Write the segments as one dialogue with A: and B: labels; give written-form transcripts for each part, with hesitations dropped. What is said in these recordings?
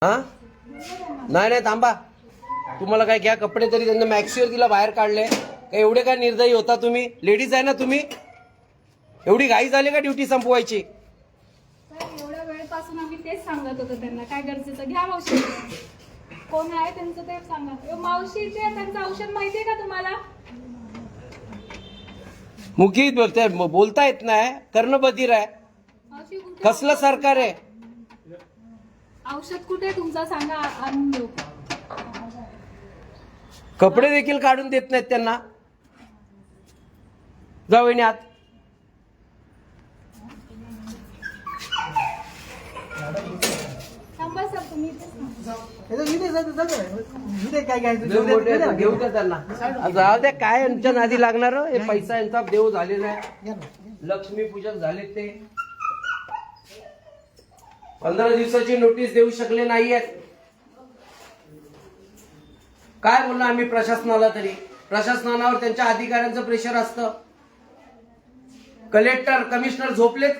A: हा नाही नाही थांबा, तुम्हाला काय घ्या कपडे तरी त्यांना मॅक्सीवर तिला बाहेर काढले. काय एवढे काय निर्दयी होता तुम्ही? लेडीज आहे ना तुम्ही? एवढी घाई झाली का ड्युटी संपवायची?
B: एवढ्या वेळपासून आम्ही तेच सांगत होतो त्यांना, काय गरजेचं घ्या मावशी. कोण आहे त्यांचं ते सांगा. मावशीचे त्यांचं औषध माहितीये का तुम्हाला?
A: मुखी बोलता येत नाही, कर्णबधीर आहे.
B: मावशी कुठे
A: कसलं सरकार आहे?
B: औषध कुठे तुमचा सांगा, आणून देऊ.
A: कपडे देखील काढून देत नाहीत त्यांना. जा वहिनी आत.
B: थांबा सर, तुम्ही
A: घेऊ द्या त्यांना. जाऊ द्या, काय यांच्या नादी लागणार. हे पैसा यांचा देव झालेला आहे. लक्ष्मीपूजन झाले ते 15 दिवसाची नोटीस देऊ शकले नाहीयेत. काय बोलणार आम्ही प्रशासनाला? तरी प्रशासनावर त्यांच्या अधिकाऱ्यांचं प्रेशर असतं. कलेक्टर कमिशनर झोपलेत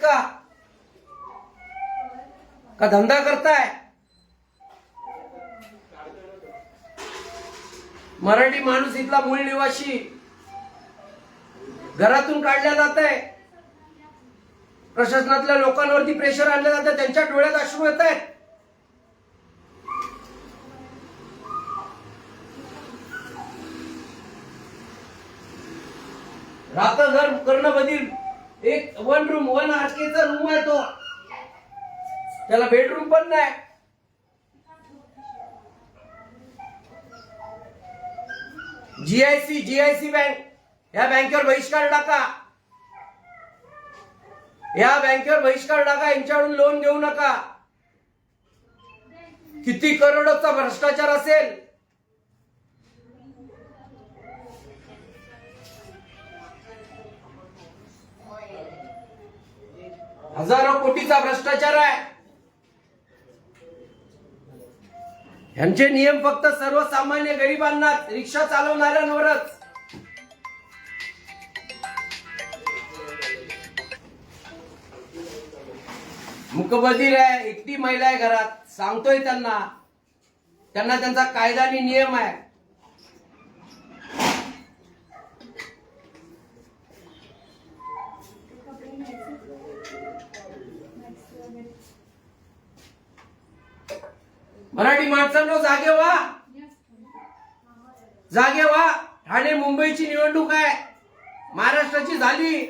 A: का धंदा करताय? मराठी माणूस इथला मूळ निवासी घरातून काढल्या जात आहे. प्रशासनातल्या लोकांवरती प्रेशर आणलं जातं. त्यांच्या डोळ्यात अश्रू येत आहेत. राहतं घर कर्णबधीर. एक 1 रूम 1 आरकेचा रूम आहे तो, त्याला बेडरूम पण नाही. जीआयसी बँक, या बँकेवर बहिष्कार टाका. या बँकेवर बहिष्कार टाका. यांच्याकडून लोन घेऊ नका. किती करोडचा भ्रष्टाचार असेल. हजारो कोटीचा भ्रष्टाचार आहे. यांचे नियम फक्त सर्वसामान्य गरिबांना, रिक्षा चालवणाऱ्यांवरच. मुकबधीर आहे, एकटी महिला आहे घरात. सांगतोय त्यांना त्यांचा कायदा आणि नियम आहे. मराठी माणसांनो जागे व्हा, जागे व्हा. ठाणे मुंबईची निवडणूक आहे, महाराष्ट्राची झाली.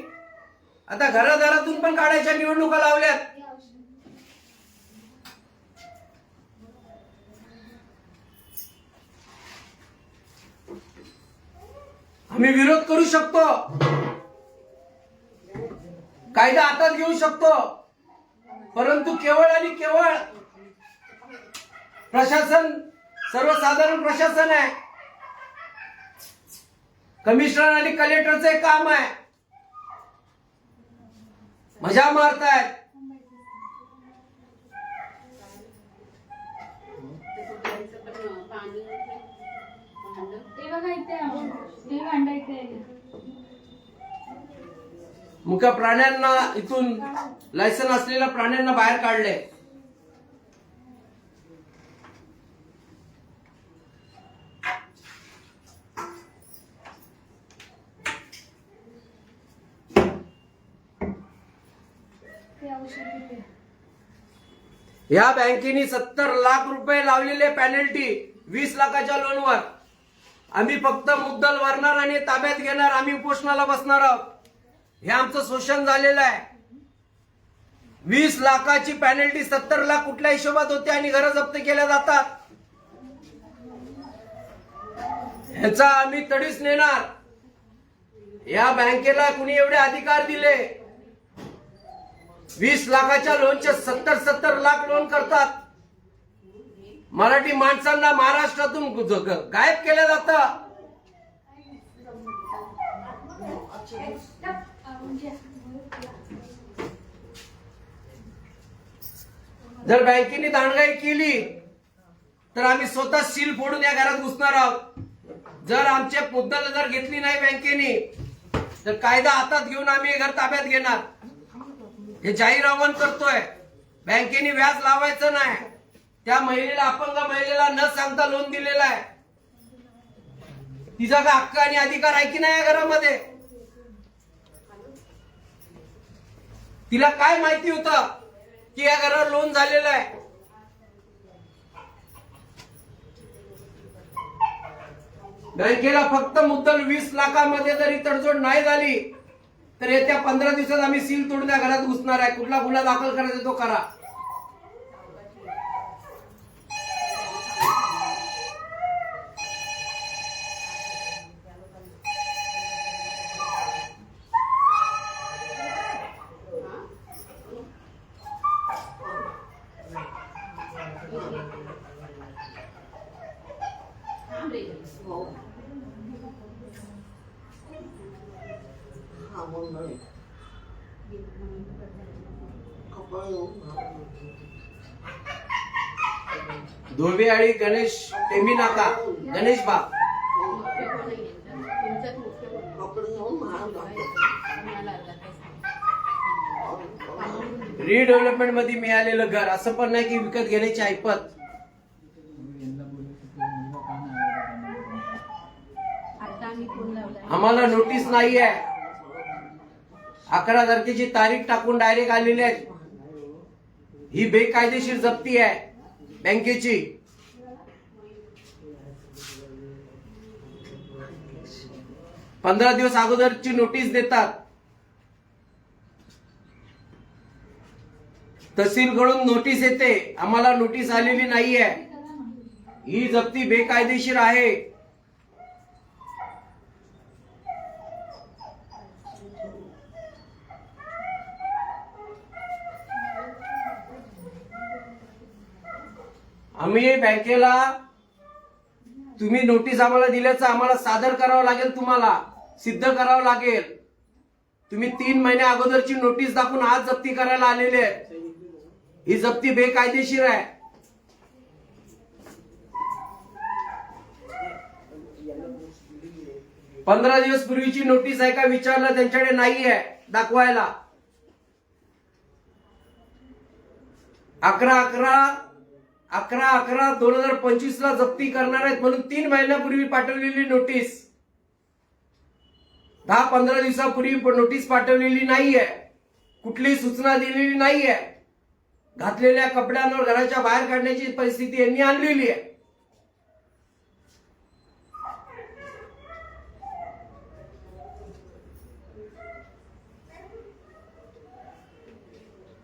A: आता घरादारातून पण काढायच्या निवडणुका लावल्यात. आम्ही विरोध करू शकतो, कायदा हातात घेऊ शकतो, परंतु केवळ आणि केवळ प्रशासन सर्वसाधारण प्रशासन आहे. कमिशनर आणि कलेक्टरचे काम आहे. मजा मारतायत. मुख्य प्राण्यांना इथून लायसन असलेल्या प्राण्यांना बाहेर काढले. या बँकेने 70 लाख रुपये लावलेले पॅनल्टी 20 लाखाच्या लोनवर. आम्ही फक्त मुद्दल भरणार आणि ताब्यात घेणार. आम्ही उपोषणाला बसणार आहोत. हे आमचं शोषण झालेलं आहे. 20 लाखाची पॅनल्टी, 70 लाख कुठल्या हिशोबात होते आणि घरं जप्त केल्या जातात. ह्याचा आम्ही तडीस नेणार. या बँकेला कुणी एवढे अधिकार दिले? 20 लाखाच्या लोनचे 70 लाख लोन करतात. मराठी माणसांना महाराष्ट्रातून गायब केलं जातं. जर बँकेने दांडगाई केली तर आम्ही स्वतः सील फोडून या घरात घुसणार आहोत. जर आमचे मुद्दल जर घेतली नाही बँकेने तर कायदा हातात घेऊन आम्ही हे घर ताब्यात घेणार. हे जाहीर आवाहन करतोय. बँकेने व्याज लावायचं नाही. त्या महिलेला, अपंग महिलेला न सांगता लोन दिलेलं आहे. तिचा का हक्क आणि अधिकार आहे की नाही या घरामध्ये? तिला काय माहिती होतं की या घरावर लोन झालेलं आहे? बँकेला फक्त मुद्दल 20 लाखामध्ये जरी तडजोड नाही झाली तर येत्या 15 दिवसात आम्ही सील तोडून त्या घरात घुसणार आहे. कुठला गुन्हा दाखल करायचा तो करा. धोबेआळी गणेश टेंबी नाका, गणेश बाग. रिडेव्हलपमेंट मध्ये मिळालेलं घर, असं पण नाही की विकत घेण्याची ऐपत. आम्हाला नोटीस नाही आहे. 11 तारखेची तारीख टाकून डायरेक्ट आलेली आहे. ही बेकायदेशीर जप्ती आहे बँकेची. पंधरा दिवस अगोदरची नोटीस देतात. तहसीलकडून नोटीस येते, आम्हाला नोटीस आलेली नाहीये. ही जप्ती बेकायदेशीर आहे. आम्ही बँकेला, तुम्ही नोटीस आम्हाला दिल्याचं आम्हाला सादर करावं लागेल, तुम्हाला सिद्ध करावं लागेल. तुम्ही 3 महिन्या अगोदरची नोटीस दाखवून आज जप्ती करायला आलेले आहे. ही जप्ती बेकायदेशीर आहे. पंधरा दिवस पूर्वीची नोटीस आहे का विचारलं, त्यांच्याकडे नाही आहे दाखवायला. 11/11/2025 ला जप्ती करणार आहेत म्हणून 3 महिन्यापूर्वी पाठवलेली नोटीस, 10-15 दिवसापूर्वी नोटीस पाठवलेली नाहीये. कुठलीही सूचना दिलेली नाहीये. घातलेल्या कपड्यांवर घराच्या बाहेर काढण्याची परिस्थिती यांनी आणलेली आहे.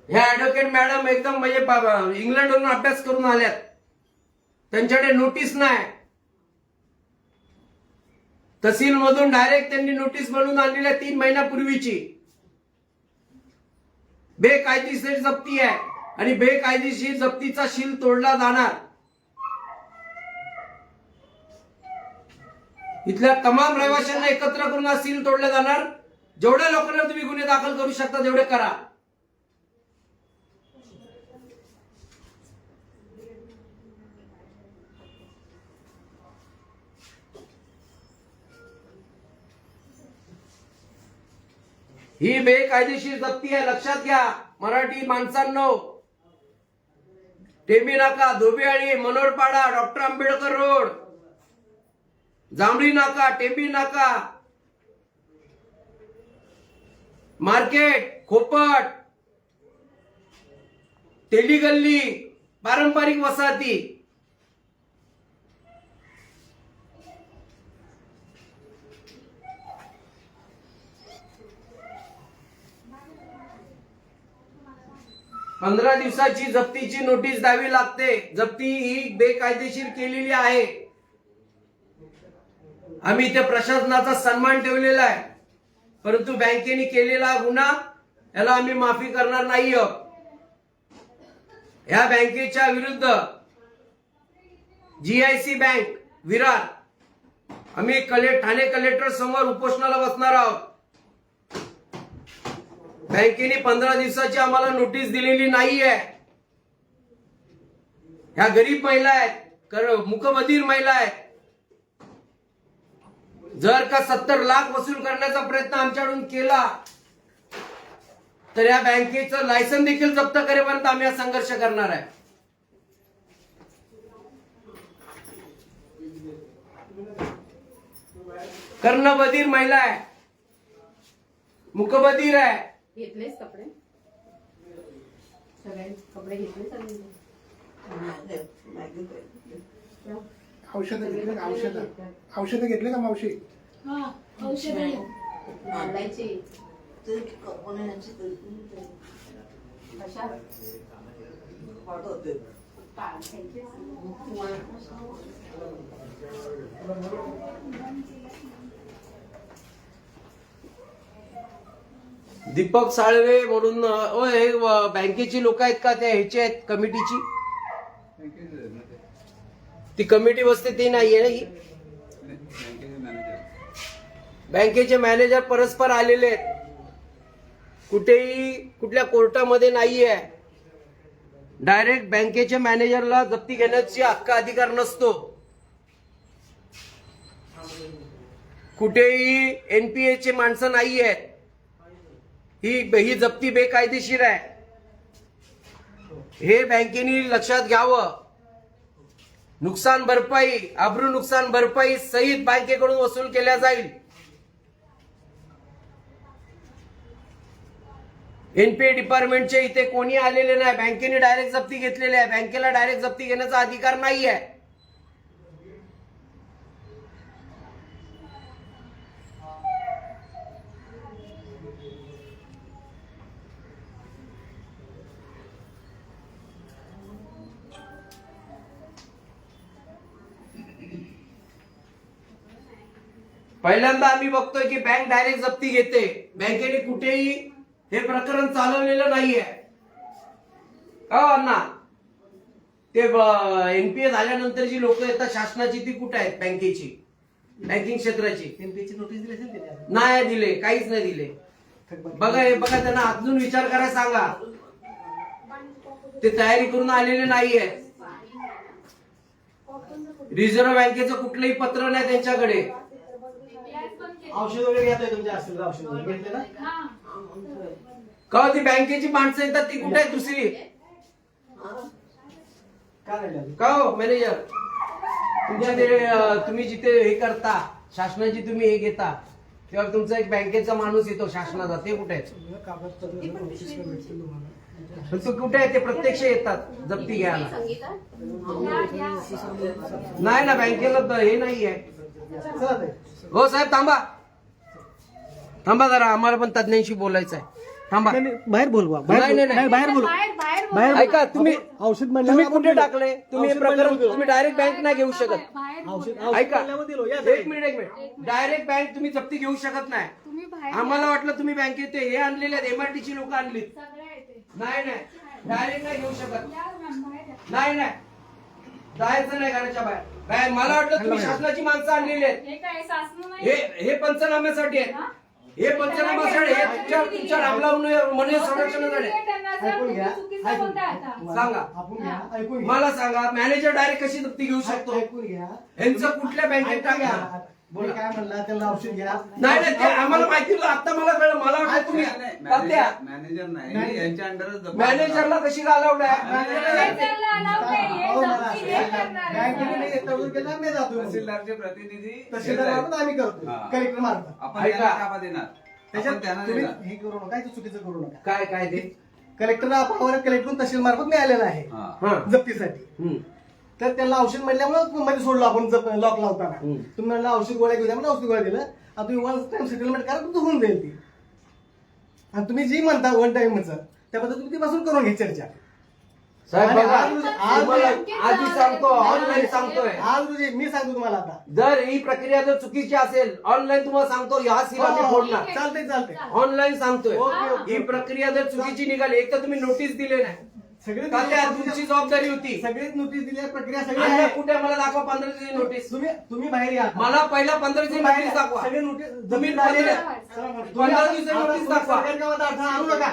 A: ह्या ऍडव्होकेट मॅडम एकदम म्हणजे इंग्लंडवरून अभ्यास करून आल्यात. त्यांच्याकडे नोटीस नाही. तहसील मधून डायरेक्ट त्यांनी नोटीस बनवून आणलेली आहे 3 महिन्यापूर्वीची. बेकायदेशीर जप्ती आहे आणि बेकायदेशीर जप्तीचा शील तोडला जाणार. इथल्या तमाम रहिवाशांना एकत्र करून हा सील तोडला जाणार. जेवढ्या लोकांना तुम्ही गुन्हे दाखल करू शकता तेवढे करा. ही बेकायदेशीर जप्ती आहे, लक्षात घ्या मराठी माणसांनो. टेंबी नाका, धोबेआळी, मनोरपाडा, डॉक्टर आंबेडकर रोड, जांभळी नाका, टेंबी नाका, मार्केट, खोपट, तेली गल्ली, पारंपरिक वसाहती. पंधरा दिवसाची जप्तीची नोटीस द्यावी लागते. जप्ती ही बेकायदेशीर केलेली आहे. आम्ही इथे प्रशासनाचा सन्मान ठेवलेला आहे, परंतु बँकेने केलेला गुन्हा याला आम्ही माफी करणार नाही. या बँकेच्या विरुद्ध जीआयसी बँक विरार आम्ही ठाणे कलेक्टर समोर उपोषणाला बसणार आहोत. बँकेने 15 दिवसाची आम्हाला नोटीस दिलेली नाहीये. ह्या गरीब महिला आहेत, मुकबधीर महिला आहेत. जर का 70 लाख वसूल करण्याचा प्रयत्न आमच्याकडून केला तर या बँकेचं लायसन देखील जप्त करेपर्यंत आम्ही हा संघर्ष करणार आहे. कर्णबधीर महिला आहे, मुकबधीर आहे.
C: घेतलेच कपडे सगळे कपडे घेतले सगळे
D: औषधं घेतले का? औषधं घेतले का मावशी?
B: हा औषध
C: घालायची
A: दीपक साळवे म्हणून हे बँकेची लोक आहेत का? त्या ह्याचे आहेत कमिटीची? ती कमिटी बसते ती नाहीये ना ही? बँकेचे मॅनेजर परस्पर आलेले आहेत, कुठेही कुठल्या कोर्टामध्ये नाहीये. डायरेक्ट बँकेच्या मॅनेजरला जप्ती घेण्याची हक्क अधिकार नसतो. कुठेही एनपीए चे माणसं नाही आहेत. ही जप्ती बेकायदेशीर आहे, हे बँकेने लक्षात घ्यावं. नुकसान भरपाई, अब्रू नुकसान भरपाई सहित बँकेकडून वसूल केल्या जाईल. एनपीए डिपार्टमेंटचे इथे कोणी आलेले नाही, बँकेने डायरेक्ट जप्ती घेतलेली आहे. बँकेला डायरेक्ट जप्ती घेण्याचा अधिकार नाही आहे. पहिल्यांदा आम्ही बघतोय की बँक डायरेक्ट जप्ती घेते. बँकेने कुठेही हे प्रकरण चालवलेलं नाहीये. का अण्णा? ते एनपीए झाल्यानंतर जी लोक येतात शासनाची, ती कुठे आहेत? बँकेची, बँकिंग क्षेत्राची
D: एनपीएची नोटीस दिली असेल त्याने?
A: नाही दिले, काहीच नाही दिले. बघा हे बघा, त्यांना अजून विचार करायला सांगा. ते तयारी करून आलेले नाहीये. रिझर्व्ह बँकेचं कुठलंही पत्र नाही त्यांच्याकडे.
D: औषध वगैरे घेतलंय तुमच्या असतील औषध वगैरे घेतले ना?
A: का ती बँकेची माणसं येतात ती कुठे आहेत दुसरी?
D: काय नाही
A: का हो मॅनेजर, तुमच्या ते तुम्ही जिथे हे करता, शासनाची तुम्ही हे घेता, तेव्हा तुमचा एक बँकेचा माणूस येतो शासनाचा, ते कुठे आहेत?
D: कागदपत्र नोटीस भेटतील तुम्हाला.
A: पण तो कुठे आहे? ते प्रत्यक्ष येतात जप्ती घ्यायला.
C: संगीता
A: नाही ना, बँकेला हे नाहीये.
D: चला ताई.
A: हो साहेब थांबा, थांबा जरा, आम्हाला पण तज्ञांशी बोलायचं आहे. थांबा.
D: नाही, नाही, बाहेर बोलवा.
A: नाही, नाही, नाही.
D: बाहेर बोलू.
B: बाहेर
D: बाहेर
A: ऐका, तुम्ही
D: औषध
A: तुम्ही कुठे टाकले? तुम्ही हे
D: औषध
A: प्रकरण
D: म्हणल्यावर
A: तुम्ही डायरेक्ट बँक नाही घेऊ शकत.
B: बाहेर
D: औषध
A: ऐका,
D: म्हणल्यावर दिलो. या
A: एक मिनिट डायरेक्ट बँक तुम्ही जप्ती घेऊ शकत नाही.
B: तुम्ही बाहेर
A: आम्हाला वाटलं तुम्ही बँकेत ते हे आणलेले आहेत, एमआरटीची लोक आणलीत.
B: सगळे येते
A: नाही नाही, डायरेक्ट नाही घेऊ शकत.
B: या मॅम, बाहेर या.
A: नाही नाही, जायचं नाही घराच्या बाहेर. मला वाटलं तुम्ही शासनाची माणसं आणलेली आहेत.
B: हे काय सासू नाही?
A: हे पंचनाम्यासाठी आहेत. हे पंचनाम्यासाठी, हे तुमच्या रामलाव मनुष्य संरक्षणासाठी.
D: ऐकून घ्या.
B: चुकीचं बोलताय आता.
A: सांगा.
D: आपण घ्या. ऐकून घ्या.
A: मला सांगा, मॅनेजर डायरेक्ट कशी जप्ती घेऊ शकतो?
D: ऐकून घ्या.
A: यांचं कुठल्या बँकेत
D: ऐकून
A: टाका?
D: घ्या. मी काय म्हणला, त्यांना औषध घ्या.
A: नाही नाही, ते आम्हाला माहिती नव्हतं. आता मला कळलं. मला वाटलं तुम्ही तात्या,
E: मॅनेजर नाही, यांच्या अंडरच
A: मॅनेजरला कशी घालवड आहे?
B: मॅनेजरला allow नाही, हे
D: हो, मला.
B: जप्ती हे करणार आहे.
D: बँकेने नाही येत, वगैरे केलं, मी जातो.
E: तहसीलदारचे प्रतिनिधी
D: तहसीलदार मार्फत आम्ही करतो.
E: हा.
D: कलेक्टर मार्फत.
E: आपण
A: ऐका.
E: त्यांना ताबा देणार. आपण
D: त्याच्यात
E: त्यांना
D: तुम्ही
E: देणार.
D: हे करू नका, हे चुकीचं करू नका.
A: काय काय ते?
D: कलेक्टरला आपण कलेक्टरून तहसील मार्फत मिळालेलं आहे
E: हा.
A: हा.
D: जप्तीसाठी.
A: हम्म.
D: तर त्यांना औषध म्हणल्यामुळे मध्ये सोडलो आपण लॉक लावताना.
A: हम्म.
D: तुम्ही म्हणला औषध गोळ्या घेऊ द्या, मला औषध गोळ्या दिलं. आता तुम्ही वन टाइम सेटलमेंट करा, तुमचं होऊन जाईल ती. आणि तुम्ही जी म्हणता वन टाइमचं, त्याबद्दल तुम्ही ती पासून करून घ्या चर्चा.
A: साहेब
D: आणि
A: बघा,
D: आज-
A: तुम्हाला आधी सांगतो, ऑनलाईन सांगतोय.
D: आज रोजी मी सांगतो तुम्हाला आता.
A: जर ही प्रक्रिया जर चुकीची असेल, ऑनलाईन तुम्हाला सांगतो, ह्या सीमा मी फोडणार.
D: चालतंय चालतंय.
A: ऑनलाईन सांगतोय.
D: Okay, okay.
A: ही प्रक्रिया जर चुकीची निघाली, एक तर तुम्ही नोटीस दिले नाही,
D: सगळे
A: का त्या तुमची जबाबदारी होती.
D: सगळेच नोटीस दिली आहे, प्रक्रिया सगळी
A: आणि
D: आहे.
A: कुठे मला दाखवा 15 दिवसाची नोटीस.
D: तुम्ही बाहेर या आता.
A: मला पहिला 15 दिवसाची नोटीस दाखवा.
D: सगळे नोटीस
A: तुम्ही
D: झालेले
A: पंधरा-
D: आहे.
A: 15 दिवसाची नोटीस दाखवा.
D: सरकारी कामात अडथळा आणू नका.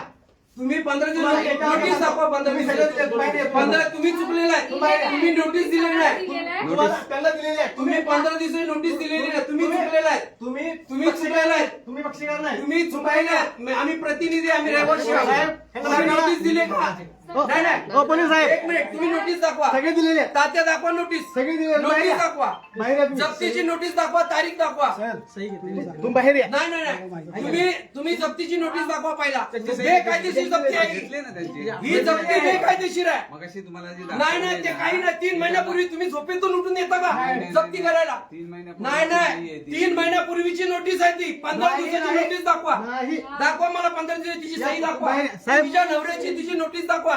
A: तुम्ही 15 दिवसाची नोटीस दाखवा. 15
D: तुम्ही सगळे
A: दिवसाची.
D: बाहेर या.
A: 15 तुम्ही चुकलेला आहे. तुम्ही नोटीस दिलेली नाही.
D: तुम्हाला त्यांना दिलेली आहे.
A: तुम्ही 15 दिवसाची नोटीस दिलेली नाही. तुम्ही चुकलेला आहे. तुम्ही चुकलेला आहे.
D: तुम्ही पक्षकार नाही.
A: तुम्ही चुकायला. आम्ही प्रतिनिधी, आम्ही रहिवासी आहोत.
D: साहेब,
A: तुम्ही नोटीस दिले का?
D: हो,
A: नाही नाही
D: हो, पोलीस साहेब.
A: एक मिनिट तुम्ही नोटीस दाखवा
D: सगळे दिलेले आहेत.
A: तात्या दाखवा नोटीस
D: सगळे दिलेले आहेत. बाहेर
A: नोटीस
D: या.
A: दाखवा
D: बाहेर या तुम्ही.
A: जप्तीची नोटीस दाखवा तारीख दाखवा
D: तुम्ही बाहेर या.
A: नाही नाही नाही तुम्ही जप्तीची नोटीस दाखवा पहिला बेकायदेशीर जप्ती आहे
E: घेतले ना त्यांचे
A: ही जप्ती बेकायदेशीर आहे
E: मगाशी तुम्हाला जे
A: नाही नाही ते काही नाही 3 महिन्यापूर्वी तुम्ही झोपेतून उठून येता का जप्ती करायला
E: 3 महिन्यापूर्वी
A: नाही नाही
E: नाहीये ती.
A: 3 महिन्यापूर्वीची नोटीस आहे ती 15
D: नाही,
A: दिवसाची
D: नाही.
A: नोटीस दाखवा
D: नाही.
A: दाखवा मला 15 दिवसाची तिची सही दाखवा
D: बाहेर, साहेब.
A: तिच्या नवऱ्याची तिची नोटीस दाखवा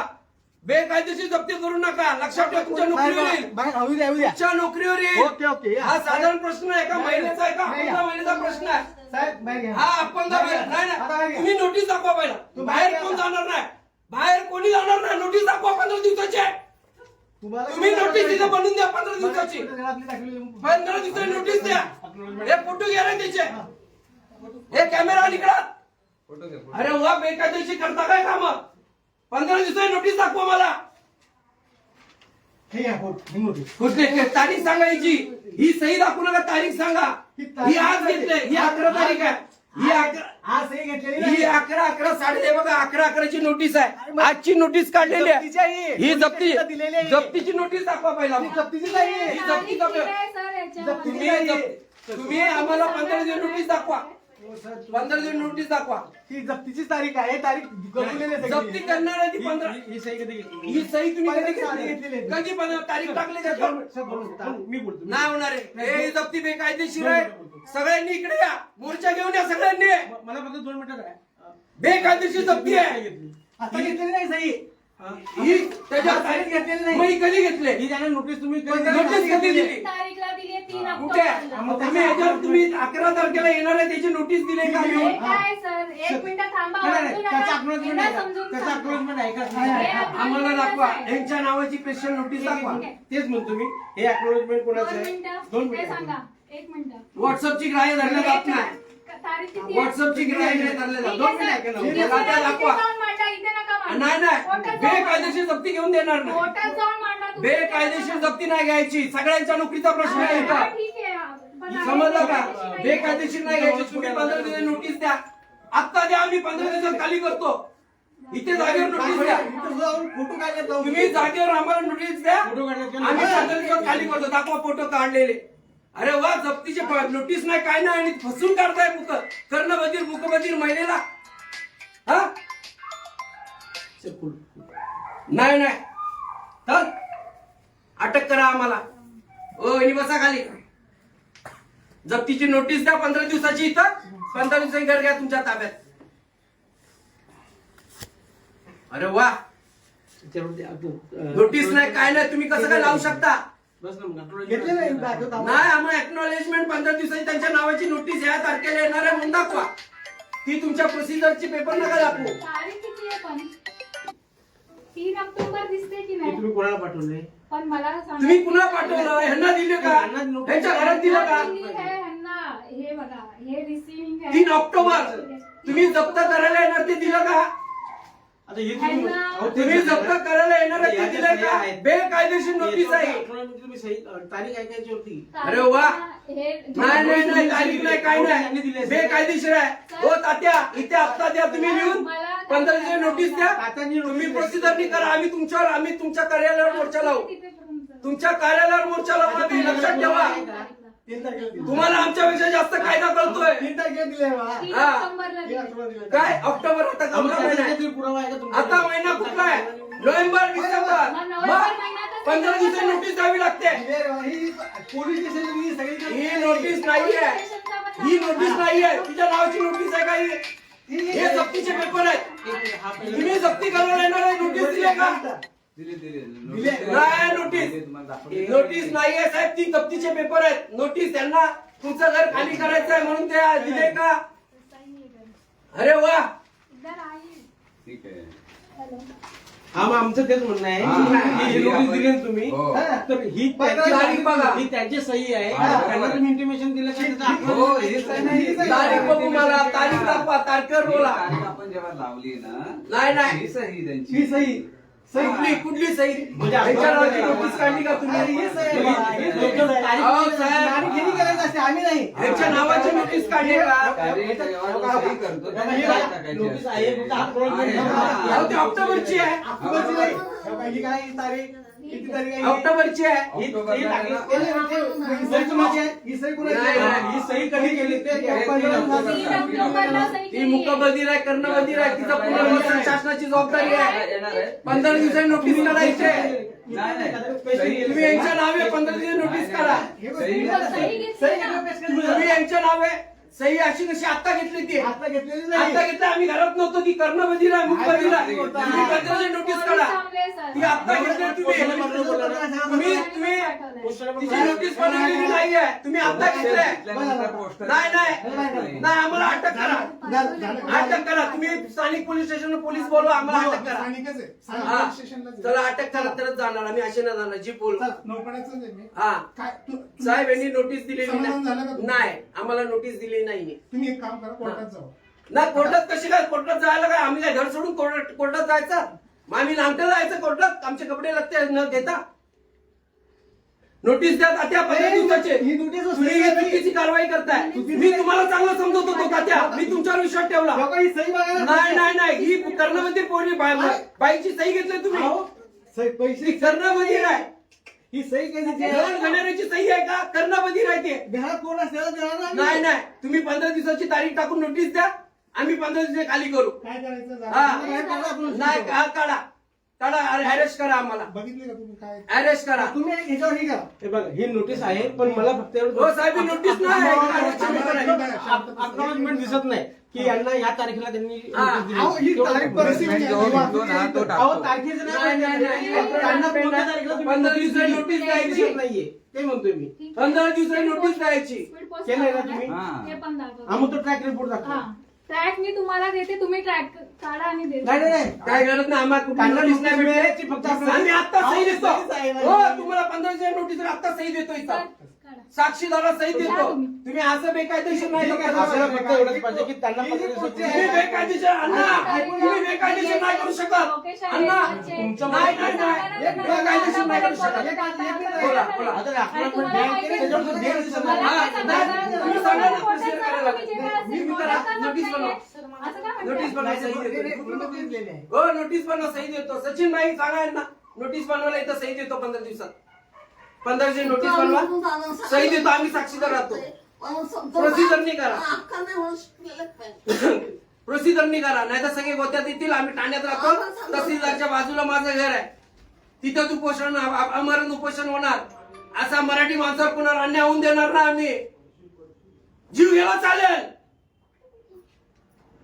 A: बेकायदेशीर जप्ती करू नका लक्षात ठेवा तुमच्या नोकरीवर येईल
D: बाहेर हवी द्या, हवी द्या.
A: तुमच्या नोकरीवर येईल
D: ओके ओके या.
A: हा साधारण प्रश्न आहे का महिलेचा आहे का
D: नाही,
A: अपंग महिलेचा प्रश्न आहे
D: साहेब बाहेर घ्या.
A: हा अपंग महिला नाही
D: आता बाहेर
A: नाही
D: घ्या.
A: तुम्ही नोटीस दाखवा पहिला
D: तू
A: बाहेर
D: बाहेर
A: कोण
D: घ्या.
A: जाणार नाही बाहेर कोणी जाणार नाही नोटीस दाखवा 15 दिवसाची आहे.
D: तुम्हाला
A: तुम्ही
D: काय
A: नोटीस
D: करायचं?
A: तिथं बनवून द्या 15 दिवसाची
D: आपली टाकलेली.
A: 15 दिवसाची नोटीस द्या हे फोटो घ्या ना त्याचे हे कॅमेरा निकडा
E: फोटो घ्या, फोटो.
A: अरे वा बेकायदेशीर करता काय काम 15 दिवसाची नोटीस दाखवा मला
D: हे घ्या, हो, ही नोटीस.
A: कुठली तारीख सांगायची ही सही दाखवू नका तारीख सांगा ही आज घेतले ही 11 तारीख आहे ही 11
D: आज हे घेतलेली
A: ही
D: नाही.
A: 11 साडे हे बघा 11 नोटीस आहे आजची नोटीस काढलेली
D: जप्तीची आहे
A: आहे
D: ही.
A: ही जप्ती
D: दिलेली आहे.
A: जप्तीची नोटीस दाखवा पहिला
D: ही जप्तीचीच आहे.
A: ही जप्ती
B: तारीख
A: दाखवा.
B: दिली आहे सर याच्यामध्ये.
A: तुम्ही आम्हाला 15 दिवस नोटीस दाखवा 15 दिवस नोटीस दाखवा
D: ही जप्तीचीच तारीख आहे तारीख कळवलेली आहे सगळी.
A: जप्ती करणार आहे ती 15
D: ही सही कधी घेतली?
A: ही सही तुम्ही कधी
D: 15 साली
A: घेतली
D: घेतलेली.
A: कधी 15 तारीख टाकली त्याच्यावर
D: मी बोलतो
A: नाही होणार आहे हे जप्ती बेकायदेशीर आहे सगळ्यांनी इकडे या मोर्चा घेऊन या सगळ्यांनी
D: मला फक्त 2 मिनिटं
A: बेकायदेशीर जप्ती आहे
D: आता घेतलेली नाही सही
A: ही त्याच्यावर
D: तारीख घेतलेली नाही.
A: मग ही कधी घेतले
D: ही त्याने नोटीस तुम्ही
A: नोटीस कधी दिली
B: तारीखला दिली आहे 3
A: कुठे
B: ऑक्टोबरला.
A: तुम्ही याच्यावर तुम्ही 11 तारखेला येणार आहे त्याची नोटीस दिली का
B: हे
A: घेऊन
B: काय सर एक मिनिट थांबा
D: नाही,
B: वाचू
D: नाही,
B: नका.
D: त्याचं acknowledgement
B: यांना
D: आहे का?
B: समजून
D: त्याचं
B: सांगा.
D: acknowledgement आहे का?
B: हे acknowledgement
A: आम्हाला दाखवा
B: आहे.
A: यांच्या नावाची स्पेशल नोटीस दाखवा
D: तेच म्हणतो मी हे अॅक्नॉलेजमेंट
B: 2
D: कोणाचं आहे
B: मिनिटं.
D: 2
B: ते
D: मिनिटं
B: सांगा 1 मिनिट
A: व्हॉट्सअपची ग्राह्य धरल्या जात नाही
B: तारीख किती आहे?
A: व्हॉट्सअपची ग्राह्य नाही धरल्या जात
B: ठीक
A: दोन
B: आहे,
A: मिनिटं
B: सर.
A: ऐका ना.
B: तुम्ही
A: मला त्या
B: तिथे
A: दाखवा
B: जाऊन मांडा, इथे नका मांडू.
A: नाही नाही
B: कोर्टात जाऊन मांडा.
A: बेकायदेशीर जप्ती घेऊन देणार नाही
B: कोर्टात जाऊन मांडा तुम्ही.
A: बेकायदेशीर जप्ती नाही घ्यायची सगळ्यांच्या नोकरीचा प्रश्न आहे
B: हा,
A: इथं
B: ठीक आहे. पण आहे.
A: समजलं का
B: बेकायदेशीर
A: बेकायदेशीर नाही घ्यायची तुम्ही 15 दिवस नोटीस द्या आत्ता द्या आम्ही 15 दिवसात खाली करतो इथे जागेवर नोटीस द्या
D: इथं जाऊन फोटो काढण्यात जाऊ
A: तुम्ही जागेवर आम्हाला नोटीस द्या
D: फोटो काढण्यात
A: आम्ही 15 दिवसात खाली करतो दाखवा फोटो काढलेले अरे वा जप्तीचे नोटीस नाही काय नाही आणि फसून काढताय कर्णबधीर मुकबधीर महिलेला हा नाही नाही चल अटक करा आम्हाला ओ आणि बसा खाली जप्तीची नोटीस द्या 15 दिवसाची इथं 15 दिवसाची घर घ्या तुमच्या ताब्यात अरे वा नोटीस नाही काय नाही तुम्ही कसं काय लावू शकता
D: घेतले नाही दाखवत आम्हाला.
A: नाही आम्हाला एक्नॉलेजमेंट 15 दिवसाची त्यांच्या नावाची नोटीस या तारखेला येणार आहे म्हणून दाखवा ती तुमच्या प्रोसिजरची पेपर नका दाखवू
B: तारीख किती आहे पण 3 ऑक्टोबर दिसते की
D: हे
B: नाही
D: तुम्ही कोणाला पाठवले
B: पण मला सांगा.
A: तुम्ही पुन्हा पाठवलं ह्यांना दिले का ह्यांच्या घरात दिलं का
B: दिली आहे ह्यांना. हे बघा हे रिसिव्हिंग आहे
A: 3 ऑक्टोबर तुम्ही जप्त करायला येणार ते दिलं का
D: आता हे
B: ह्यांना
A: तुम्ही जप्त करायला येणार आहे ते दिलंय का बेकायदेशीर नोटीस आहे
D: तुम्ही सही तारीख ऐकायची होती
A: अरे वा.
B: हे
A: नाही नाही नाही तारीख नाही काय नाही बेकायदेशीर आहे हो तात्या इथे हप्ता द्या तुम्ही लिहून 15 दिवस नोटीस द्या तुम्ही प्रोसिजरनी करा आम्ही तुमच्या कार्यालयावर मोर्चा लावू तुमच्या कार्यालयावर मोर्चा लावू आम्ही लक्षात ठेवा
D: 3 तारखेला दिले.
A: तुम्हाला आमच्यापेक्षा जास्त कायदा कळतोय
D: 3 तारखेला दिले बा.
B: 3
A: हा.
B: ऑक्टोबरला
D: 3
B: दिली.
D: ऑक्टोबरला दिले.
A: काय ऑक्टोबर आता
D: आम्हाला
A: गमला महिना आहे.
D: काहीतरी पुरावा आहे का तुमच्याकडे?
A: आता महिना कुठला आहे नोव्हेंबर डिसेंबर
B: मग नोव्हेंबर महिन्यातच
A: 15 दिवसाची नोटीस द्यावी लागते
D: दिले बा. ही पोलीस स्टेशनची सगळीकडे
A: ही नोटीस नाहीये ही नोटीस नाहीये तिच्या नावाची नोटीस आहे का ही हे जप्तीचे पेपर आहेत तुम्ही जप्ती करायला येणार आहे नोटीस दिले का
E: दिले
A: नाही नोटीस नोटीस नाहीये साहेब ती जप्तीचे पेपर आहेत नोटीस त्यांना तुमचं घर खाली करायचं आहे म्हणून ते दिले का अरे वा
B: इधर आइए.
E: ठीक आहे
B: हॅलो.
D: हा मग आमचं तेच म्हणणं आहे
E: हा,
D: की ही नोटीस दिली ना तुम्ही
E: हो.
D: हा, तर ही
A: तारीख बघा.
D: ही त्यांची सही आहे
E: हा.
D: त्यांना तुम्ही इंटिमेशन दिलं की त्याचा
E: हो हेच आहे ना ही
A: तारीख बघू मला तारीख दाखवा तारखेवर बोला
E: तारीख आपण जेव्हा लावली ना
A: नाही नाही
E: ही सही त्यांची
D: ही सही
A: कुठली कुठली सही
D: म्हणजे
A: यांच्या नावाची नोटीस काढली का तुम्ही
D: हे सही आहे बा. हे नोटीस आहे.
A: अहो, साहेब.
D: तारीख ह्यांनी करायची असते, आम्ही नाही.
A: यांच्या नावाची नोटीस काढली का
E: तारीख जेव्हा सही करतो तेव्हा
D: हे
E: तारीख टाकायची
D: नोटीस
E: असते.
D: आहे, फक्त हात करून
E: आहे,
D: घेऊन
E: हा.
A: अहो, ती ऑक्टोबरची आहे
D: ऑक्टोबरची नाही. ही काय ही तारीख किती तारीख आहे ही?
A: ऑक्टोबरची आहे
D: ही
E: ऑक्टोबरला
D: टाकली.
E: गेला.
D: ही सही कुणाची आहे? ही सही कुणाची
A: नाही,
D: आहे?
A: नाही.
D: ही सही कधी केली ते
E: हे
B: 3 ऑक्टोबरला सही
A: ती
B: केली आहे.
A: मुकबधीर आहे कर्णबधीर आहे तिचा पुनर्वसन शासनाची जबाबदारी आहे
E: येणार आहे.
A: 15 दिवसांनी नोटीस काढायची आहे.
E: नाही, नाही.
A: तुम्ही यांच्या नावे 15 दिवस नोटीस काढा
E: सही
B: सही घेतली ना.
A: तुम्ही यांच्या नावे सही अशी कशी आता घेतली ती
D: आता घेतलेली नाही.
A: आता घेतली आम्ही घरात नव्हतो ती कर्णबधीर आहे मुकबधीर आहे तुम्ही 15 दिवस नोटीस काढा
B: चांगले आहे, सर.
A: ती आता घेतली तुम्ही तिची नोटीस बनवलेली नाहीये तुम्ही आता घेतलंय
E: घेतल्यानंतर पोस्टर
A: नाही नाही नाही आम्हाला अटक करा अटक करा तुम्ही स्थानिक पोलीस स्टेशन पोलीस बोलवा आम्हाला अटक करा
F: स्थानिकच आहे.
A: हा.
F: स्थानिक स्टेशनलाच आहे.
A: चला अटक करा तरच जाणार आम्ही असे नाही जाणार जी बोल
F: चला, नौपाड्याचंच आहे मी.
A: हा
F: काय तू-
A: साहेब यांनी नोटीस दिलेली
F: समाधान झालं का
A: नाही
F: तुमचं?
A: नाही आम्हाला नोटीस दिली नाहीये
F: तुम्ही एक काम करा, कोर्टात जाऊ.
A: नाही कोर्टात कशी काय कोर्टात जायला काय आम्ही काय घर सोडून कोर्टात जायचं मग आम्ही लांबटे जायचं कोर्टात आमचे कपडे लागते न घेता नोटीस द्या तात्या 15 दिवसाचे
D: ही नोटीस
A: तुम्ही ही चुकीची कारवाई करताय मी तुम्हाला चांगलं समजत होतो तात्या मी तुमच्यावर विश्वास ठेवला
D: लोकं ही सही बघायला
A: नाही नाही नाही ही कर्णबधीर पोरी बाईची सही घेतली तुम्ही
D: अहो, सही
A: ती
D: पैसे
A: कर्णबधीर आहे
D: ही सही कधी
A: दोन गणेरीची सही आहे का कर्णबधीर आहे ते
D: घरात कोण असल्याला देणार ना आम्ही.
A: नाही नाही तुम्ही 15 दिवसाची तारीख टाकून नोटीस द्या आम्ही 15 दिवस खाली करू
F: काय करायचं
A: हा.
F: जा.
D: बाहेर काढा आपण.
A: नाही हा काढा काढा अरेस्ट करा आम्हाला
F: बघितले का तुम्ही काय
A: अरेस्ट करा
D: तुम्ही ह्याच्यावर हे करा. हे बघा ही नोटीस आहे पण मला फक्त
A: हो साहेब ही नोटीस नाही
D: अकनॉलेजमेंट दिसत नाही की यांना या तारखेला त्यांनी
A: हा.
D: notice दिली.
F: अहो, ही
D: तेवढं
F: तारीख
D: फक्त
F: परिस्थिती
D: बघा.
F: आहे.
E: जो ना तो
D: अहो
E: टाकतो.
D: तारखेचं
A: नाही, नाही, नाही.
D: त्यांना कोणत्या तारखेला तुम्ही
A: 15
D: notice
A: दिवसाची
D: दिली?
A: नोटीस
D: ते
A: द्यायची.
D: दिसत नाहीये ते म्हणतोय मी.
A: 15 दिवसाची नोटीस द्यायची
B: स्पीड पोस्ट
D: केलंय ना
B: करा.
D: तुम्ही?
E: हा.
B: हे पण दाखवा.
D: हा मग तो ट्रॅक रिपोर्ट दाखवा.
B: हा ट्रॅक मी तुम्हाला देते तुम्ही ट्रॅक काढा आणि
D: नाही
B: देते
D: नाही नाही
A: काय गरज नाही आम्हाला कुठली
D: त्यांना
A: नोटीस नाही
D: नोटीस
A: भेटली.
D: फक्त असं-
A: आम्ही आता सही देतो
D: अहो, सहीच आहे ना.
A: हो तुम्हाला 15 दिवसाची नोटीस आता सही देतो
B: सर,
A: इथं
B: काढा.
A: साक्षीदारा सही
B: द्या
A: देतो
B: तुम्ही.
A: तुम्ही असं बेकायदेशीर नाही
D: ठीक आहे,
A: करू
D: आपल्याला
A: शकत.
D: फक्त एवढंच पाहिजे की त्यांना
F: ही जी
D: 15
F: पुढची
D: दिवसाची-
A: तुम्ही बेकायदेशीर अण्णा तुम्ही बेकायदेशीर नाही करू शकत अण्णा
D: तुमचं
A: नाही नाही नाही बेकायदेशीर नाही करू शकत बोला बोला
D: आता
B: आणि
D: आपल्याला पण
B: तुम्हाला
D: bank
B: माहिती
D: आहे,
B: आहे,
D: त्याच्यावर date दिसत नाही.
B: मला
A: हा,
B: काय सांगायचं?
A: नाही,
B: तुम्ही
A: तुम्ही सांगा ना,
B: कोर्टात
A: शेअर
B: जा,
A: करायला.
B: तुम्ही जे काय असेल,
A: मी
B: कोर्टात
A: करा,
B: जा,
A: नोटीस
B: नाहीये.
A: बनवा.
B: असं काय
A: नोटीस
B: म्हणताय?
A: बनवा सही
D: हे
A: देतो
D: पूर्ण नोटीस दिलेली आहे.
A: हो नोटीस बनवा सही देतो सचिन भाई सांगा यांना नोटीस बनवायला इथं सही देतो 15 दिवसात 15 दिवशी नोटीस बनवा सही देतो आम्ही साक्षीदार राहतो प्रोसिजरनी करा प्रोसिजरनी करा नाही तर सगळे गोत्यात येतील आम्ही ठाण्यात राहतो तहसीलदारच्या बाजूला माझं घर आहे तिथं उपोषण अमरण उपोषण होणार असा मराठी माणसावर पुन्हा अन्याय होऊन देणार ना आम्ही जीव गेला चालेल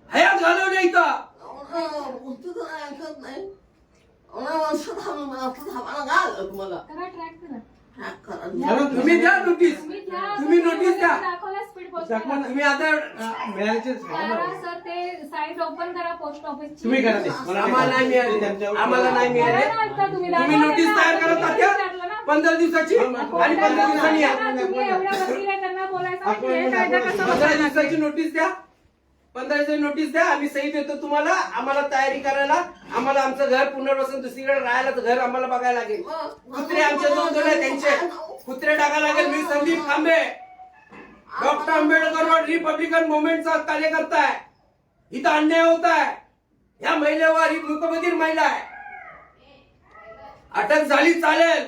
A: हयात घालवणे इथं
B: करा ट्रॅक करा
A: तुम्ही द्या नोटीस
B: तुम्ही द्या,
A: तुम्ही नोटीस द्या
B: दाखवला स्पीड पोस्ट
D: दाखवा ना.
A: तुम्ही आता
D: मिळायचेच आहे ना.
B: करा सर ते साईट ओपन करा पोस्ट ऑफिसची
D: तुम्ही करा ते. मला
A: आम्हाला नाही मिळाले आम्हाला नाही मिळाले
B: करा ना आता तुम्ही
A: तुम्ही
B: दाखवा
A: नोटीस
B: त्यांना.
A: तयार करा
B: तुम्ही
A: तात्या
B: विचारलं ना.
A: 15 दिवसाची आणि 15 दिवसांनी या
B: तुम्ही एवढ्या वकील आहे, त्यांना बोलायचं नाही की हे
D: आपण-
B: कायदा कसा
A: 15
B: बदलायचा.
A: दिवसाची नोटीस द्या 15 दिवसाची नोटीस द्या आम्ही सही देतो तुम्हाला आम्हाला तयारी करायला आम्हाला आमचं घर पुनर्वसन दुसरीकडे राहायला घर आम्हाला बघायला लागेल कुत्रे आमचे 2 आहे त्यांचे कुत्रे टाकायला लागेल मी संदीप खांबे डॉक्टर आंबेडकर रोड रिपब्लिकन मुवमेंटचा कार्यकर्ता आहे इथं अन्याय होत आहे या महिलेवर ही मूकबधीर महिला आहे अटक झाली चालेल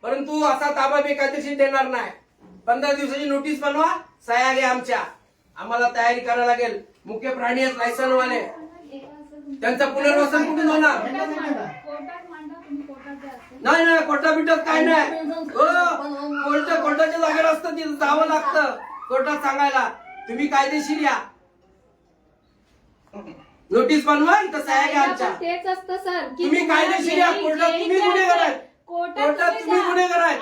A: परंतु असा ताबा बेकायदेशीर देणार नाही 15 दिवसाची नोटीस बनवा सह्या घ्या आमच्या आम्हाला तयारी करायला लागेल मुख्य प्राणी आहेत लायसनवाले त्यांचं पुनर्वसन कुठून होणार
B: कोर्टात मांडा तुम्ही कोर्टात द्या असं.
A: नाही नाही कोर्टा बिटात काय नाही कोर्टाच्या जागेवर असतं तिथं जावं लागतं कोर्टात सांगायला तुम्ही कायदेशीर या नोटीस बनवा इथं सह्या घ्या आमच्या
B: पण तेच असतं सर की
A: तुम्ही कायदेशीर या, कोर्टात तुम्ही गुन्हेगार आहेत. कोर्टात तुम्ही गुन्हेगार आहेत.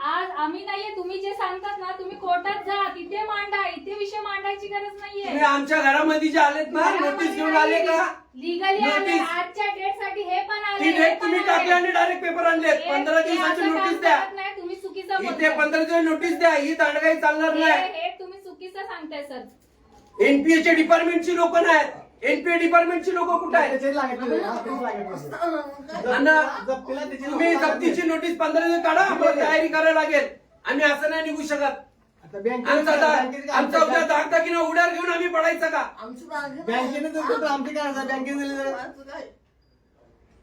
B: आज आम्ही नाहीये तुम्ही जे सांगतात ना तुम्ही कोर्टात जा तिथे मांडा इथे विषय मांडायची गरज
A: तुम्ही
B: नाहीये
A: आमच्या घरामध्ये जे आलेत ना नोटीस घेऊन आले का
B: लिगली आले
A: नोटीस.
B: आजच्या डेट साठी हे पण आले
A: ती
B: हे
A: डेट
B: पण
A: तुम्ही
B: आले.
A: टाकली आणि डायरेक्ट पेपर आणलेत
B: हे-
A: 15
B: हे
A: दिवसाची
B: असं
A: नोटीस
B: काम
A: द्या
B: करत नाही, तुम्ही चुकीचं
A: इथे
B: बोलताय.
A: 15 दिवसाची नोटीस द्या ही दांडगाई चालणार नाही
B: हे तुम्ही चुकीचं सांगताय सर
A: एनपीए चे डिपार्टमेंटची लोक नाहीत एनपीए डिपार्टमेंटची लोक कुठे आहेत
D: त्याचे लागत नाही. हा, तेच लागत नाही.
A: आणि
D: जप्तीला त्याचे
A: तुम्ही
D: लोक-
A: जप्तीची नोटीस 15 दिवस काढा, आम्हाला तयारी करायला लागेल. आम्ही असं नाही निघू शकत.
D: आता बँकेने-
A: आमचा उद्या दागदागिना उड्यावर घेऊन आम्ही पडायचं का?
D: बँकेने जर दिलं तर आमचे काय असं बँकेने दिले तर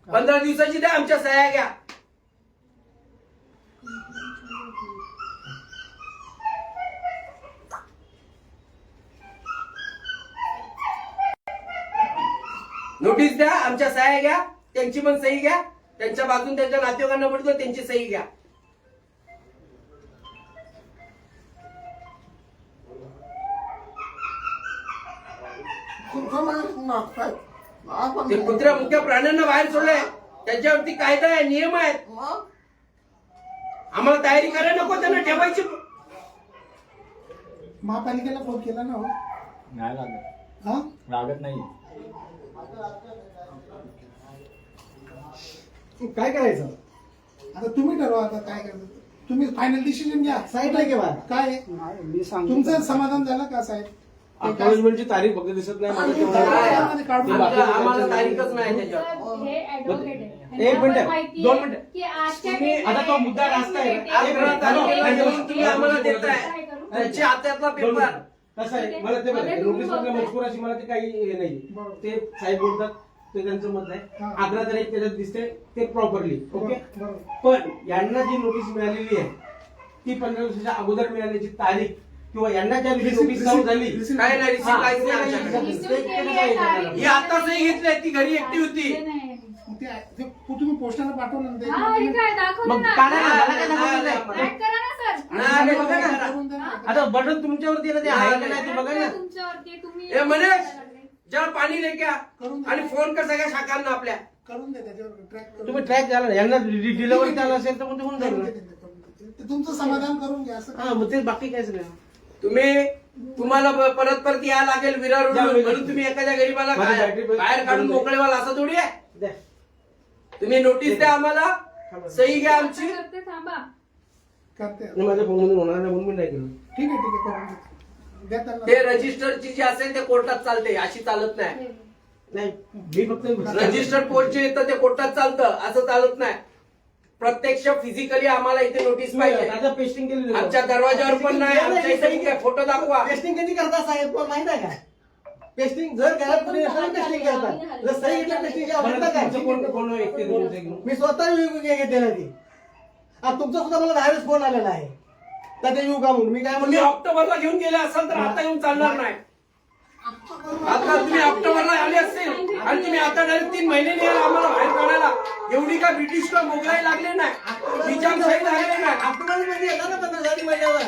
A: 15 दिवसाची द्या, आमच्या सह्या घ्या. नोटीस द्या, आमच्या सह्या घ्या, त्यांची पण सही घ्या, त्यांच्या बाजून त्यांच्या नातेवाईकांना पडतो त्यांची सही घ्या. ते कुत्र्या मुख्य प्राण्यांना बाहेर सोडले, त्याच्यावरती कायदा आहे, नियम आहेत. आम्हाला तयारी करायला नको, त्यांना ठेवायची.
F: महापालिकेला फोन केला ना हो
G: नाही लागत
F: हा
G: लागत नाही.
D: काय करायचं
F: आता तुम्ही ठरवा आता काय करायचं तुम्ही फायनल डिसिजन घ्या
D: साईडला घे बा.
F: काय आहे?
H: मी सांगतो
F: तुमचं समाधान झालं का साहेब
H: अकॉलेजमेंटची तारीख फक्त दिसत नाही मला तेवढं.
F: त्यामध्ये काढून
A: आम्हाला तारीखच नाही त्याच्यावर.
B: हे ऍडव्होकेट आहे.
H: एक मिनिट,
B: त्यांना पण माहिती
H: 2
B: आहे
H: मिनिट.
B: की आजच्या
A: तुम्ही-
B: डेटला
H: आता तो मुद्दा
B: हे
H: रास्ताय.
B: डेट
H: एक
A: अकरा
H: मिनिट,
A: तारखेला
H: हॅलो.
A: येऊन तुम्ही आम्हाला देताय
B: काय करू?
A: त्याची हातातला
H: दोन
A: पेपर.
H: मिनिट. कसं आहे मला ते
B: मध्ये तुम्ही
H: नोटीस मधल्या
B: बघताय.
H: मजकुराची मला ते काही हे नाही.
F: बरोबर.
H: ते साहेब बोलतात ते त्यांचं मत आहे.
F: हा.
H: 11 तारीख त्याच्यात दिसते ते प्रॉपरली ओके.
F: बरोबर
H: पण यांना जी नोटीस मिळालेली आहे ती 15 दिवसाच्या अगोदर मिळाल्याची तारीख किंवा यांना ज्या दिवशी नोटीस चालू झाली
A: काय नाही रिसिप्ट काहीच नाही आमच्याकडे. ही आता सही घेतली, ती घरी एकटी होती.
B: ते नाही.
F: ते तुम्ही पोस्टाला पाठवलं ना ते
B: हा, हे काय दाखवलं
H: मग
B: ना.
H: काढा ना, मला काय
A: नाही,
H: दाखवलं
A: नाही,
H: नाही.
B: ऍड करा ना सर.
A: नाही, नाही,
H: बघा ना.
F: करून द्या ना.
H: आता बटन तुमच्यावरती आहे ना, ते आहे का नाही ते बघा ना.
B: तुमच्यावरती तुम्ही
A: हे म्हणे जर पाणी लेके आ.
F: करून द्या.
A: आणि फोन कर सगळ्या शाखांना आपल्या.
F: करून द्या त्याच्यावर ट्रॅक करून
H: तुम्ही ट्रॅक झाला ना यांना डिलिव्हरी झाला असेल तर मग ते होऊन जाईल
F: करून
H: ना.
F: द्या त्यांना, करून द्या. ते तुमचं समाधान करून घ्या असं
H: हा मग ते बाकी काहीच नाही.
A: तुम्हाला परत परत यायला लागेल विरार म्हणून तुम्ही एखाद्या गरीबाला
H: माझी बॅटरी
A: बाहेर काढून मोकळे व्हाल असं थोडी आहे.
H: द्या.
A: तुम्ही नोटीस द्या आम्हाला, सही घ्या आमची.
B: करते थांबा.
F: करते
H: नाही, माझ्या फोनमधून होणार नाही म्हणून मी नाही केलं.
F: ठीक आहे करून द्या. द्या त्यांना.
A: ते रजिस्टरची जी असेल ते कोर्टात चालते, अशी चालत नाही.
H: नाही मी फक्त
A: रजिस्टर पोस्ट जे येतं ते कोर्टात चालतं, असं चालत नाही. प्रत्यक्ष फिजिकली आम्हाला इथे नोटीस पाहिजे.
H: आता पेस्टिंग केली
A: आमच्या दरवाजावर पण नाही, आमच्या इथे काय फोटो दाखवा.
D: पेस्टिंग कधी करता साहेब पण माहित आहे का पेस्टिंग जर घरात कोणी नसेल पेस्टिंग करतात जर सही घेतलं पेस्टिंगची आवश्यकता काय
H: कोण व्यक्ती तुमचं घेऊन
D: मी स्वतः घेतलेला ती आता तुमचा सुद्धा मला 10 वेळेस फोन आलेला आहे त्याच्या येऊ का म्हणून मी काय
A: तुम्ही
D: म्हणतो
A: ऑक्टोबरला घेऊन गेले असाल तर आता येऊन चालणार नाही. आता तुम्ही ऑक्टोबरला आले असतील आणि तुम्ही आता डायरेक्ट 3 महिने याल आम्हाला बाहेर काढायला. एवढी का ब्रिटिश का मोगलाई लागले नाही, निजामशाही लागले नाही.
D: ऑक्टोबरमध्ये येणार ना 15 महिन्यावर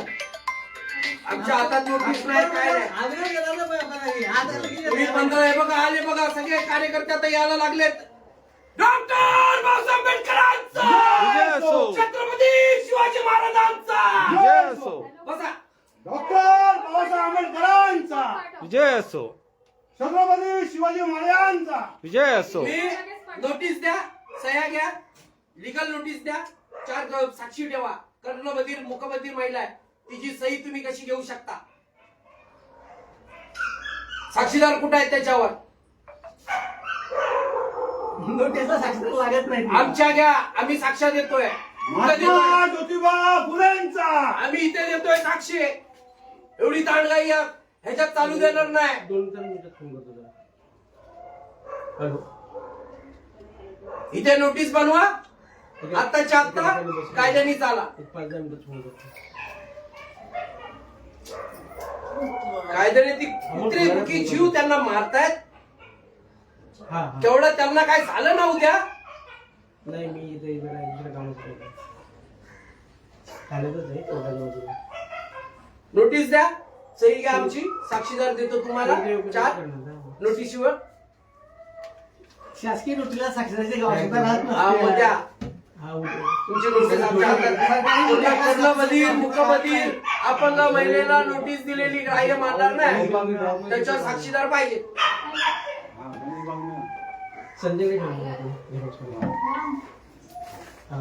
A: आमच्या हातात नोटीस नाही, काय नाही.
D: आजवर येणार ना पण आता नाही. आज आलं की
A: तुम्ही 15 हे बघा आले बघा, सगळे कार्यकर्ते आता यायला लागलेत. डॉक्टर बाबासाहेब आंबेडकरांचा, छत्रपती शिवाजी महाराजांचा. बसा.
I: डॉक्टर बाबासाहेब आंबेडकरांचा
G: विजय असो,
I: छत्रपती शिवाजी महाराजांचा
G: विजय असो.
A: तुम्ही नोटीस द्या, सह्या घ्या, लिगल नोटीस द्या, 4 साक्षी ठेवा. कर्णबधीर मुखबधीर महिला आहे, तिची सही तुम्ही कशी घेऊ शकता? साक्षीदार कुठे आहेत त्याच्यावर?
D: नोटीसला साक्षर लागत नाही
A: आमच्या घ्या, आम्ही साक्ष्या देतोय. कुठं
I: महात्मा
A: देतोय?
I: ज्योतिबा फुलेंचा
A: आम्ही इथे देतोय साक्षी. एवढी ताणगाई ह्याच्यात चालू देणार नाही.
H: 2-3 मिनिटात फोन करतो जरा. हॅलो.
A: इथे नोटीस बनवा, आताच्या आता कायद्याने चाला.
H: एक 5-10 मिनिटात फोन करतो.
A: कायद्याने ती कुत्रे मुकी जीव त्यांना मारतायत.
H: हा हा
A: तेवढं त्यांना काय झालं ना उद्या,
H: नाही मी इथे जरा दुसरं कामच करतो. चालतच आहे कोर्टाच्या बाजूला.
A: नोटीस द्या, सही घ्या आमची, साक्षीदार देतो तुम्हाला 4 नोटीशीवर.
D: शासकीय नोटीसला साक्षराची आवश्यकता राहत
A: हा मग द्या
D: नसते
H: हा उद्या.
A: तुमची नोटीस आमच्या हातात. कुठल्या कर्णबधीर मुखबधीर अपंग महिलेला नोटीस दिलेली ग्राह्य मानणार नाही, त्याच्यावर साक्षीदार पाहिजे.
H: संध्याकाळी ठेवणार आपण झेरॉक्स करून. हा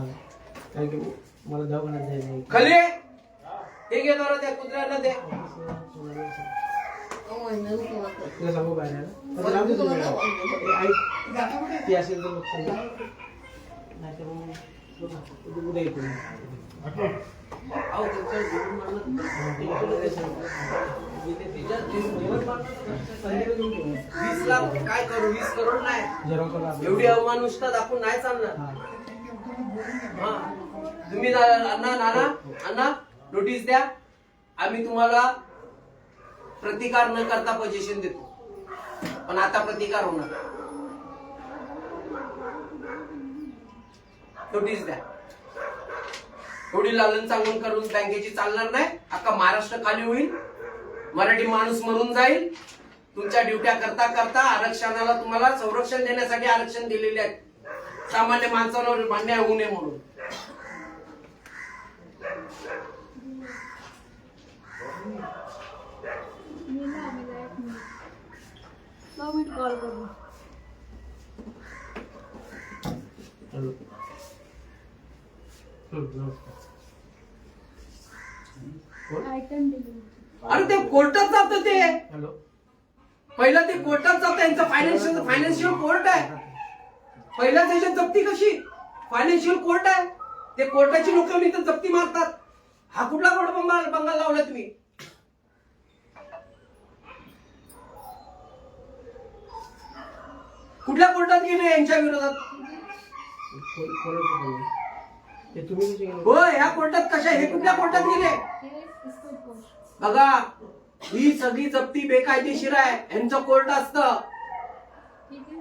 H: कारण की मला दवाखान्यात जायचं आहे.
A: खाली हे घे जरा त्या कुत्र्यांना दे.
H: तुला सांगू काय आता लावून दे तुझ्या ऐक ती असेल तर लक्ष द्या. नाहीतर मग उद्या येतो मी.
A: अहो, त्यांचं जीवन मरणाचं टेन्शनच आहे सर. त्याच्यात जीवन मरणाचं संधी घेऊन ठेवू. 20 लाख काय करू, 20 करोड नाही.
H: झेरॉक्स करून आपलं-
A: एवढी अवमानुषता दाखवून नाही चालणार.
H: हा.
A: हा. तुम्ही अण्णा नोटीस द्या. आम्ही तुम्हाला प्रतिकार न करता पोझिशन देतो, पण आता प्रतिकार होणार. नोटीस द्या. एवढी लालन सांगून करून बँकेची चालणार नाही. अख्खा महाराष्ट्र खाली होईल, मराठी माणूस मरून जाईल. तुमच्या ड्युट्या करता करता आरक्षणाला तुम्हाला संरक्षण देण्यासाठी आरक्षण दिलेले आहेत, सामान्य माणसांवर अन्याय होऊ नये म्हणून.
B: कॉल करू.
H: हॅलो. नमस्कार.
B: आयटम दिली.
A: अरे ते कोर्टात जातं ते.
H: हॅलो.
A: पहिलं ते कोर्टात जातं. यांचं फायनान्शियल कोर्ट आहे. पहिल्या त्याच्यात जप्ती कशी, फायनान्शियल कोर्ट आहे. ते कोर्टाची लोक तर जप्ती मारतात. हा कुठला कोर्ट बंगाल लावला तुम्ही? कुठल्या कोर्टात गेले यांच्या विरोधात?
H: ते तुम्ही कसे गेले?
A: हो, ह्या कोर्टात कशा, हे कुठल्या कोर्टात गेले? बघा, ही सगळी जप्ती बेकायदेशीर आहे. यांचं कोर्ट असतं,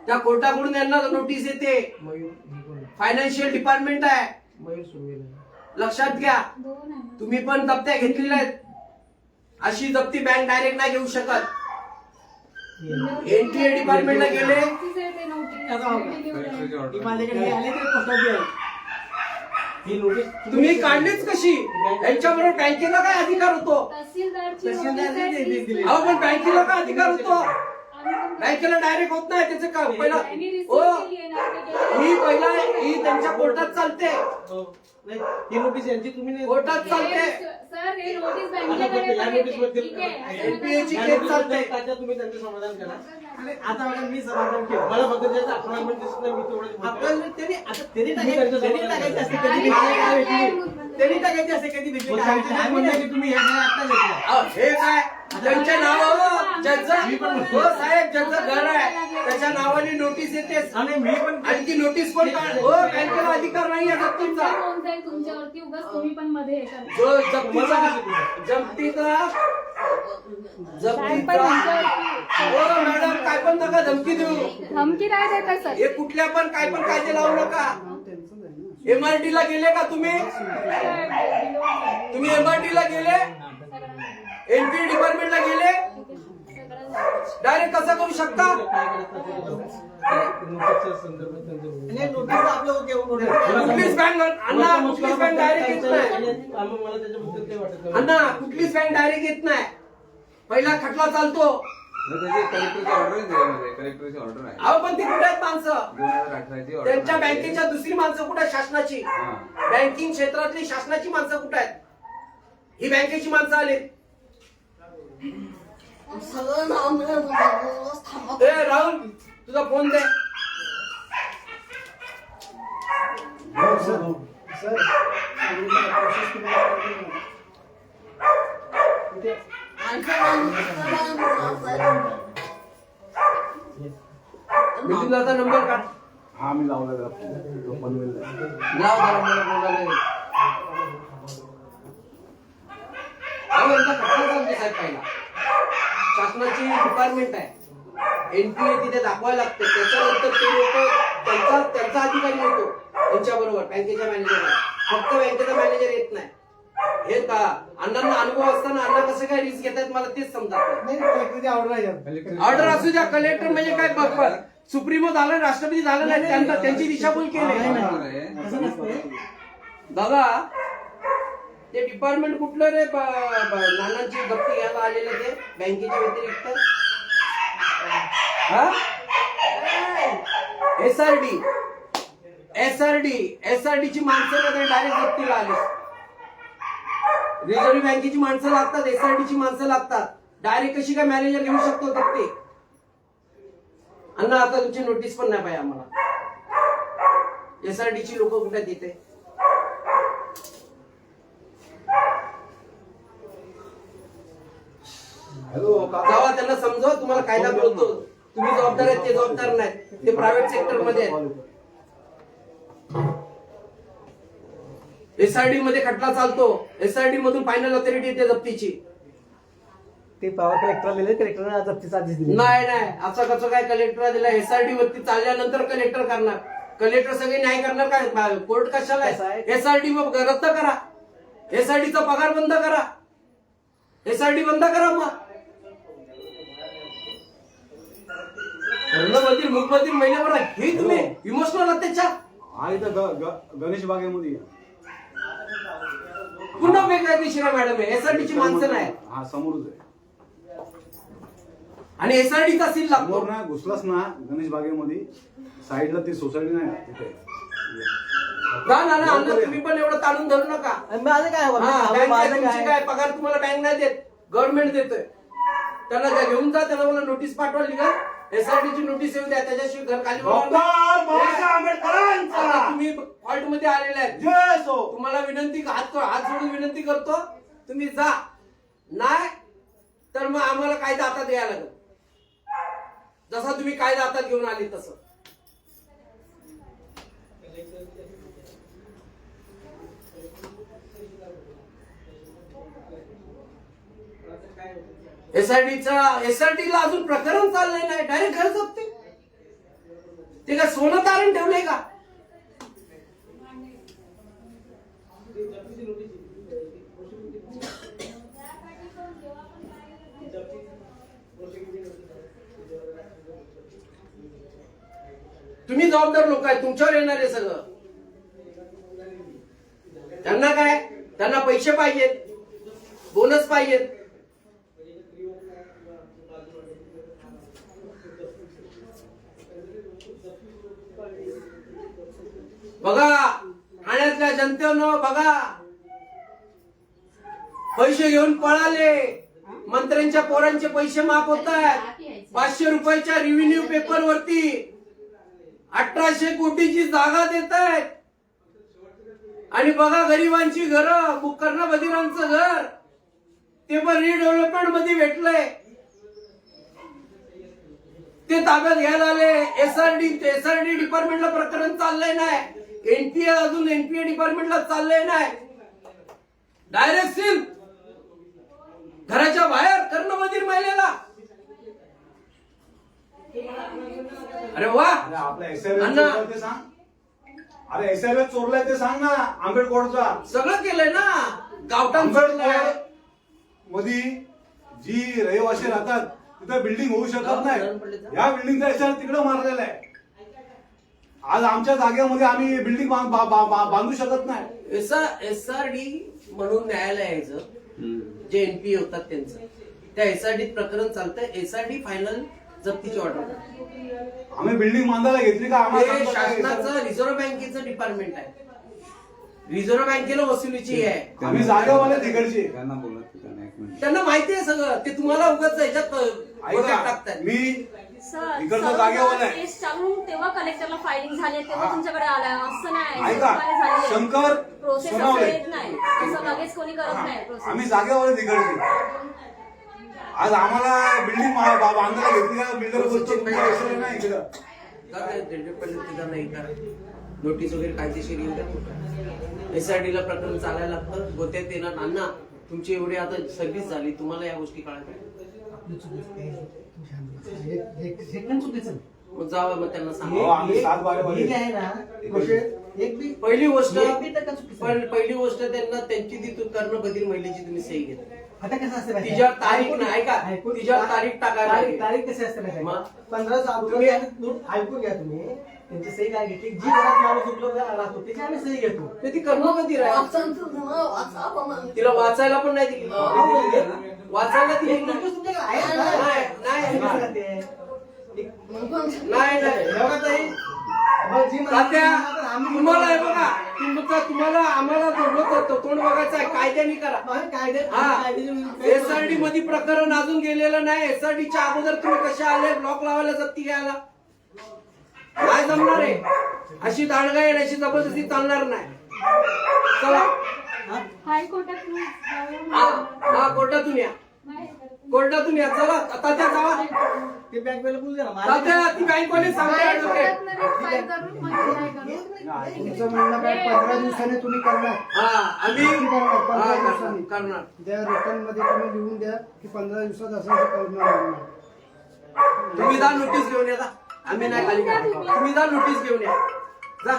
A: त्या कोर्टाकडून यांना नोटीस येते.
H: मयूर हे कोण आहे?
A: फायनान्शियल डिपार्टमेंट आहे,
H: मयूर सुरवेल आहे.
A: लक्षात घ्या.
B: दोन आहे.
A: तुम्ही पण जप्त्या घेतलेल्या आहेत. अशी जप्ती बँक डायरेक्ट नाही घेऊ शकत. एनटीए डिपार्टमेंटला गेले.
B: नोटीस आहे ते नोटीस.
H: ती माझ्याकडे हे आले ते पोस्टात बी आहे. ही नोटीस
A: तुम्ही काढलीच कशी? यांच्याबरोबर बँकेला काय अधिकार होतो?
B: तहसीलदारची
H: तहसीलदारने
B: नोटीस आहे
H: दिली.
B: ती.
A: अहो, पण बँकेला काय अधिकार होतो?
B: आम्ही पण-
A: बँकेला डायरेक्ट होत नाही त्याचं काम. पहिला
B: त्यांनी रिसीव्ह
A: हो,
B: केली आहे ना, ते गेले.
A: ही त्यांच्या कोर्टात चालते.
H: हो. नाही, ही नोटीस यांची तुम्ही नाही.
A: कोर्टात चालते.
B: सर हे नोटीस
H: आता
B: बँकेकडे
H: फक्त या
B: पण
H: नोटीस
B: येते.
H: मध्ये-
B: ठीक आहे.
A: NPA ची
H: या
A: केस
H: नोटीस
A: चालते.
H: तात्या तुम्ही त्यांचं समाधान करा. आणि आता बघा, मी समाधान केलं. मला फक्त त्याचं अकॉइंटमेंट दिसत नाही. मी तेवढंच बोलतोय.
D: आपल्याला त्यांनी आता त्यांनी
H: तुम्ही त्यांचं
D: त्यांनी
H: समाधान
D: टाकायची असते
H: करा.
D: कधी
B: काय
D: भेटली
B: काय
D: भेटली. त्यांनी टाकायची असते कधी भेटली
H: मग
D: काय
H: काय म्हणलं की तुम्ही हे सगळं आत्ता घेतलं.
A: अहो, हे काय त्यांच्या नावावर ज्यांचं, हो साहेब, ज्यांचं घर आहे त्याच्या नावाने नोटीस येते.
H: आणि मी पण
A: आणि ती नोटीस कोण काढ? हो, बँकेला अधिकार नाही आहे जप्तीचा.
B: होऊन जाईल तुमच्यावरती, उगाच तुम्ही पण मध्ये हे करा.
A: जो जप्तीचा हो मॅडम, काय पण नका धमकी देऊ.
B: धमकी नाही देत आहे, सर.
A: हे कुठल्या पण काय पण कायदे लावू नका. MRT ला गेले का तुम्ही? तुम्ही MRT ला गेले? एनपीए डिपार्टमेंटला गेले? डायरेक्ट कसं करू शकता?
H: काय करतात नोटीसच्या संदर्भात त्यांचं बोलणं.
D: आणि नोटीस आपलं ओके होऊन
A: कुठलीच बँक अण्णा, कुठलीच बँक डायरेक्ट येत नाही.
H: आम्ही मला त्याच्याबद्दल काही वाटत नाही.
A: अण्णा, कुठलीच बँक डायरेक्ट येत नाही. पहिला खटला चालतो.
E: कलेक्टरची ऑर्डर आहे. कलेक्टरची ऑर्डर आहे
A: अहो, पण ती कुठे आहेत माणसं?
E: 2018ची ऑर्डर
A: त्यांच्या बँकेच्या दुसरी माणसं कुठे आहेत शासनाची? बँकिंग क्षेत्रातली शासनाची माणसं कुठे आहेत? ही बँकेची माणसं आली. ए राहुल, तुझा फोन दे. मिथून दादा नंबर काढ.
I: हा मी लावला जरा पनवेल
A: लाव जरा मला बोलायला. अहो, यांचा खटला चालते साहेब. पहिला शासनाची डिपार्टमेंट आहे. एनपीए तिथे दाखवायला लागते. त्याच्यानंतर ते लोक त्यांचा अधिकारी येतो त्यांच्याबरोबर, बँकेच्या मॅनेजर. फक्त बँकेचा मॅनेजर येत नाही. हे का अण्णांना अनुभव असताना अण्णा कसं काय रिस्क घेतात मला तेच समजत नाही.
D: कलेक्टरची ऑर्डर आहे.
A: ऑर्डर असू द्या. कलेक्टर म्हणजे काय बघ, सुप्रीमो झालं, राष्ट्रपती झालं नाही, त्यांची दिशाभूल केली.
D: असं नसते.
A: दादा, ते डिपार्टमेंट कुठलं रे? नानांची जप्ती घ्यायला आलेलं ते बँकेच्या व्यतिरिक्त. एसआरडी ची माणसं डायरेक्ट जप्तीला आली. रिझर्व्ह बँकेची माणसं लागतात, एसआरडी ची माणसं लागतात. डायरेक्ट कशी काय मॅनेजर घेऊ शकतो तर ते अण्णा आता तुमची नोटीस पण नाही पाहिजे आम्हाला. SRD ची लोक कुठे तिथे
I: हॅलो
A: जावा त्यांना समजावा तुम्हाला कायदा बोलतो. तुम्ही जबाबदार आहेत ते जबाबदार नाहीत. ते प्रायव्हेट सेक्टर मध्ये आहेत. SRD मध्ये खटला चालतो. SRD मधून फायनल ऑथॉरिटी येते जप्तीची.
D: ते पॉवर कलेक्टरला दिले, कलेक्टरने जप्तीचा आदेश दिले.
A: नाही असं कसं काय कलेक्टर दिला. SRD वरती चालल्यानंतर कलेक्टर करणार. कलेक्टर सगळे न्याय करणार काय. कोर्ट कशाला आहे. SRD मग रद्द करा. SRD चा पगार बंद करा. SRD बंद करा मग. कर्णबधीर मुखबधीर महिन्यावर हे तुम्ही इमोशनल अत्याचार
I: हा इथं गणेश बागेमध्ये
A: पुन्हा बेकायदेशीर आहे मॅडम. SRD ची माणसं नाही
I: हा समोरच आहे.
A: आणि SRD चा सील लागतो.
I: समोर ना घुसलास ना गणेश बागेमध्ये साईडला ती सोसायटी नाही तिथे
A: ना अण्णा तुम्ही पण एवढं ताणून धरू नका.
D: आणि माझं काय हवं?
A: हा, बँक
D: माझं
A: आहे, तुमची काय पगार तुम्हाला बँक नाही देत, गव्हर्नमेंट देतोय. त्यांना त्या घेऊन जा. त्यांना मला नोटीस पाठवा लिगा. SRD ची नोटीस येऊ द्या. त्याच्याशिवाय घर खाली आता तुम्ही फॉल्ट मध्ये आलेले आहेत. तुम्हाला विनंती हात जोडून विनंती करतो तुम्ही जा. नाही तर मग आम्हाला कायदा हातात घ्यायला लागेल. जसा तुम्ही कायदा हातात घेऊन आले तसं. SRD ला अजून प्रकरण चाललंय नाही. डायरेक्ट घर जप्ती. ते काय सोनं तारण ठेवलंय का. तुम्ही जबाबदार लोक आहे. तुमच्यावर येणार आहे सगळं. त्यांना काय. त्यांना पैसे पाहिजेत, बोनस पाहिजेत. बघा ठाण्यातल्या जनतेनं बघा पैसे घेऊन पळाले. मंत्र्यांच्या पोरांचे पैसे माफ होत आहेत. 500 रुपयाच्या रेव्हेन्यू पेपर वरती 1800 कोटीची जागा देत आहेत. आणि बघा गरिबांची घरं, कर्णबधिरांचं घर ते पण रिडेव्हलपमेंट मध्ये भेटलंय. ते ताब्यात घ्यायला आले. SRD डिपार्टमेंटला प्रकरण चाललंय नाही. NPA अजून NPA डिपार्टमेंटला चाललंय नाही. डायरेक्ट सील घराच्या बाहेर कर्णबधीर महिलेला. अरे वा.
I: आपल्या SRD ते सांग. अरे SRD चोरलाय ते सांग ना. आंबेडकरचा
A: सगळं केलंय ना. गावठाण
I: मध्ये जी रहिवासी राहतात तिथं बिल्डिंग होऊ शकत नाही. या बिल्डिंगचा SRD तिकडे मारलेला आहे. आज आमच्या जागेमध्ये आम्ही बिल्डिंग बांधू शकत नाही.
A: SRD म्हणून न्यायालय यायचं. जे NPA होतात त्यांचं त्या SRD प्रकरण चालतंय. SRD फायनल जप्तीची ऑर्डर.
I: आम्ही बिल्डिंग बांधायला घेतली का.
A: हे शासनाचं रिझर्व्ह बँकेचं डिपार्टमेंट आहे. रिझर्व्ह बँकेला वसुलीची आहे.
I: आम्ही जागेवाले तिकडचे.
E: त्यांना बोला त्यांना 1 मिनिट.
A: त्यांना माहिती आहे सगळं. ते तुम्हाला उगाच ह्याच्यात
I: ऐका,
A: टाकतात.
I: मी
J: सर,
I: इकडचा
J: सर,
I: जागेवाला आहे.
J: केस चालून तेव्हा कलेक्टरला फायलिंग झाली तेव्हा
I: हा.
J: तुमच्याकडे आलाय असं नाही.
I: ऐका,
J: झालेलं
I: शंकर
J: प्रोसेस असं
I: सोनावळे.
J: येत नाही. असं लगेच कोणी करत नाही प्रोसेस.
I: आम्ही जागेवाले तिकडचे. आज आम्हाला बिल्डिंग बांधायला घेतली का. बिल्डर बोलतो नाही इकडं.
A: नाही करा. नोटीस वगैरे कायदेशीर येऊ द्या. SRD ला प्रकरण चालायला लागतं. गोत्यात येणार. नाना तुमची एवढी आता सर्व्हिस झाली. तुम्हाला या गोष्टी कळायला मग जावा. मग त्यांना सांगा.
I: आम्ही 7 बारे
D: आहे ना एक बी
A: पहिली गोष्ट
D: एक बी टक्का चुकीचं आहे.
A: पहिली गोष्ट त्यांना त्यांची ती कर्णबधीर महिलेची तुम्ही सही घेता.
D: आता कसं असतं माहिती आहे?
A: तिच्यावर तारीख नाही. ऐका,
D: ऐकून-
A: तिच्यावर तारीख टाकायला लागेल.
D: तारीख कशी असते माहिती आहे
A: मग?
D: का? 15
A: तुम्ही-
D: ऐकून घ्या तुम्ही. त्यांची सही काय घेतली. जी घरात माणूस उपलब्ध राहतो त्याची आम्ही सही घेतो.
A: तर ती कर्णबधीर आहे. तिला वाचायला पण नाही दिली. वाचायला दिली
D: एक
A: नाही.
D: नोटीस तुमच्याकडे आहे ना?
A: नाही
D: कसं राहते?
A: नाही
D: एवढं ताई, मग जी
A: तात्या,
D: माणसं
A: तुम्हाला हे बघा तुम्हाला आम्हाला तोंड बघायचं आहे, कायद्याने करा. एसआरडी मध्ये प्रकरण अजून गेलेलं नाही. एसआरडीच्या अगोदर तुम्ही कसे आले ब्लॉक लावायला जप्ती घ्यायला? काय जमणार आहे? अशी दांडगाई आणि अशी जबरदस्ती चालणार नाही. चला
B: हायकोर्टात
A: हा कोर्टातून या, कोर्टातून या. चला तात्या जावा.
D: ते बँक वाले बोलू द्या ना.
A: तात्या ती बँकवाले सांगताय
H: तुमचं म्हणणं काय 15 दिवसाने तुम्ही करणार
A: हा आम्ही
H: दिवसांनी.
A: करणार.
H: त्या रिटर्न मध्ये तुम्ही लिहून द्या की 15 दिवसात असं करणार.
A: तुम्ही जा नोटीस घेऊन या. आम्ही नाही खाली करणार. तुम्ही जा नोटीस घेऊन या. जा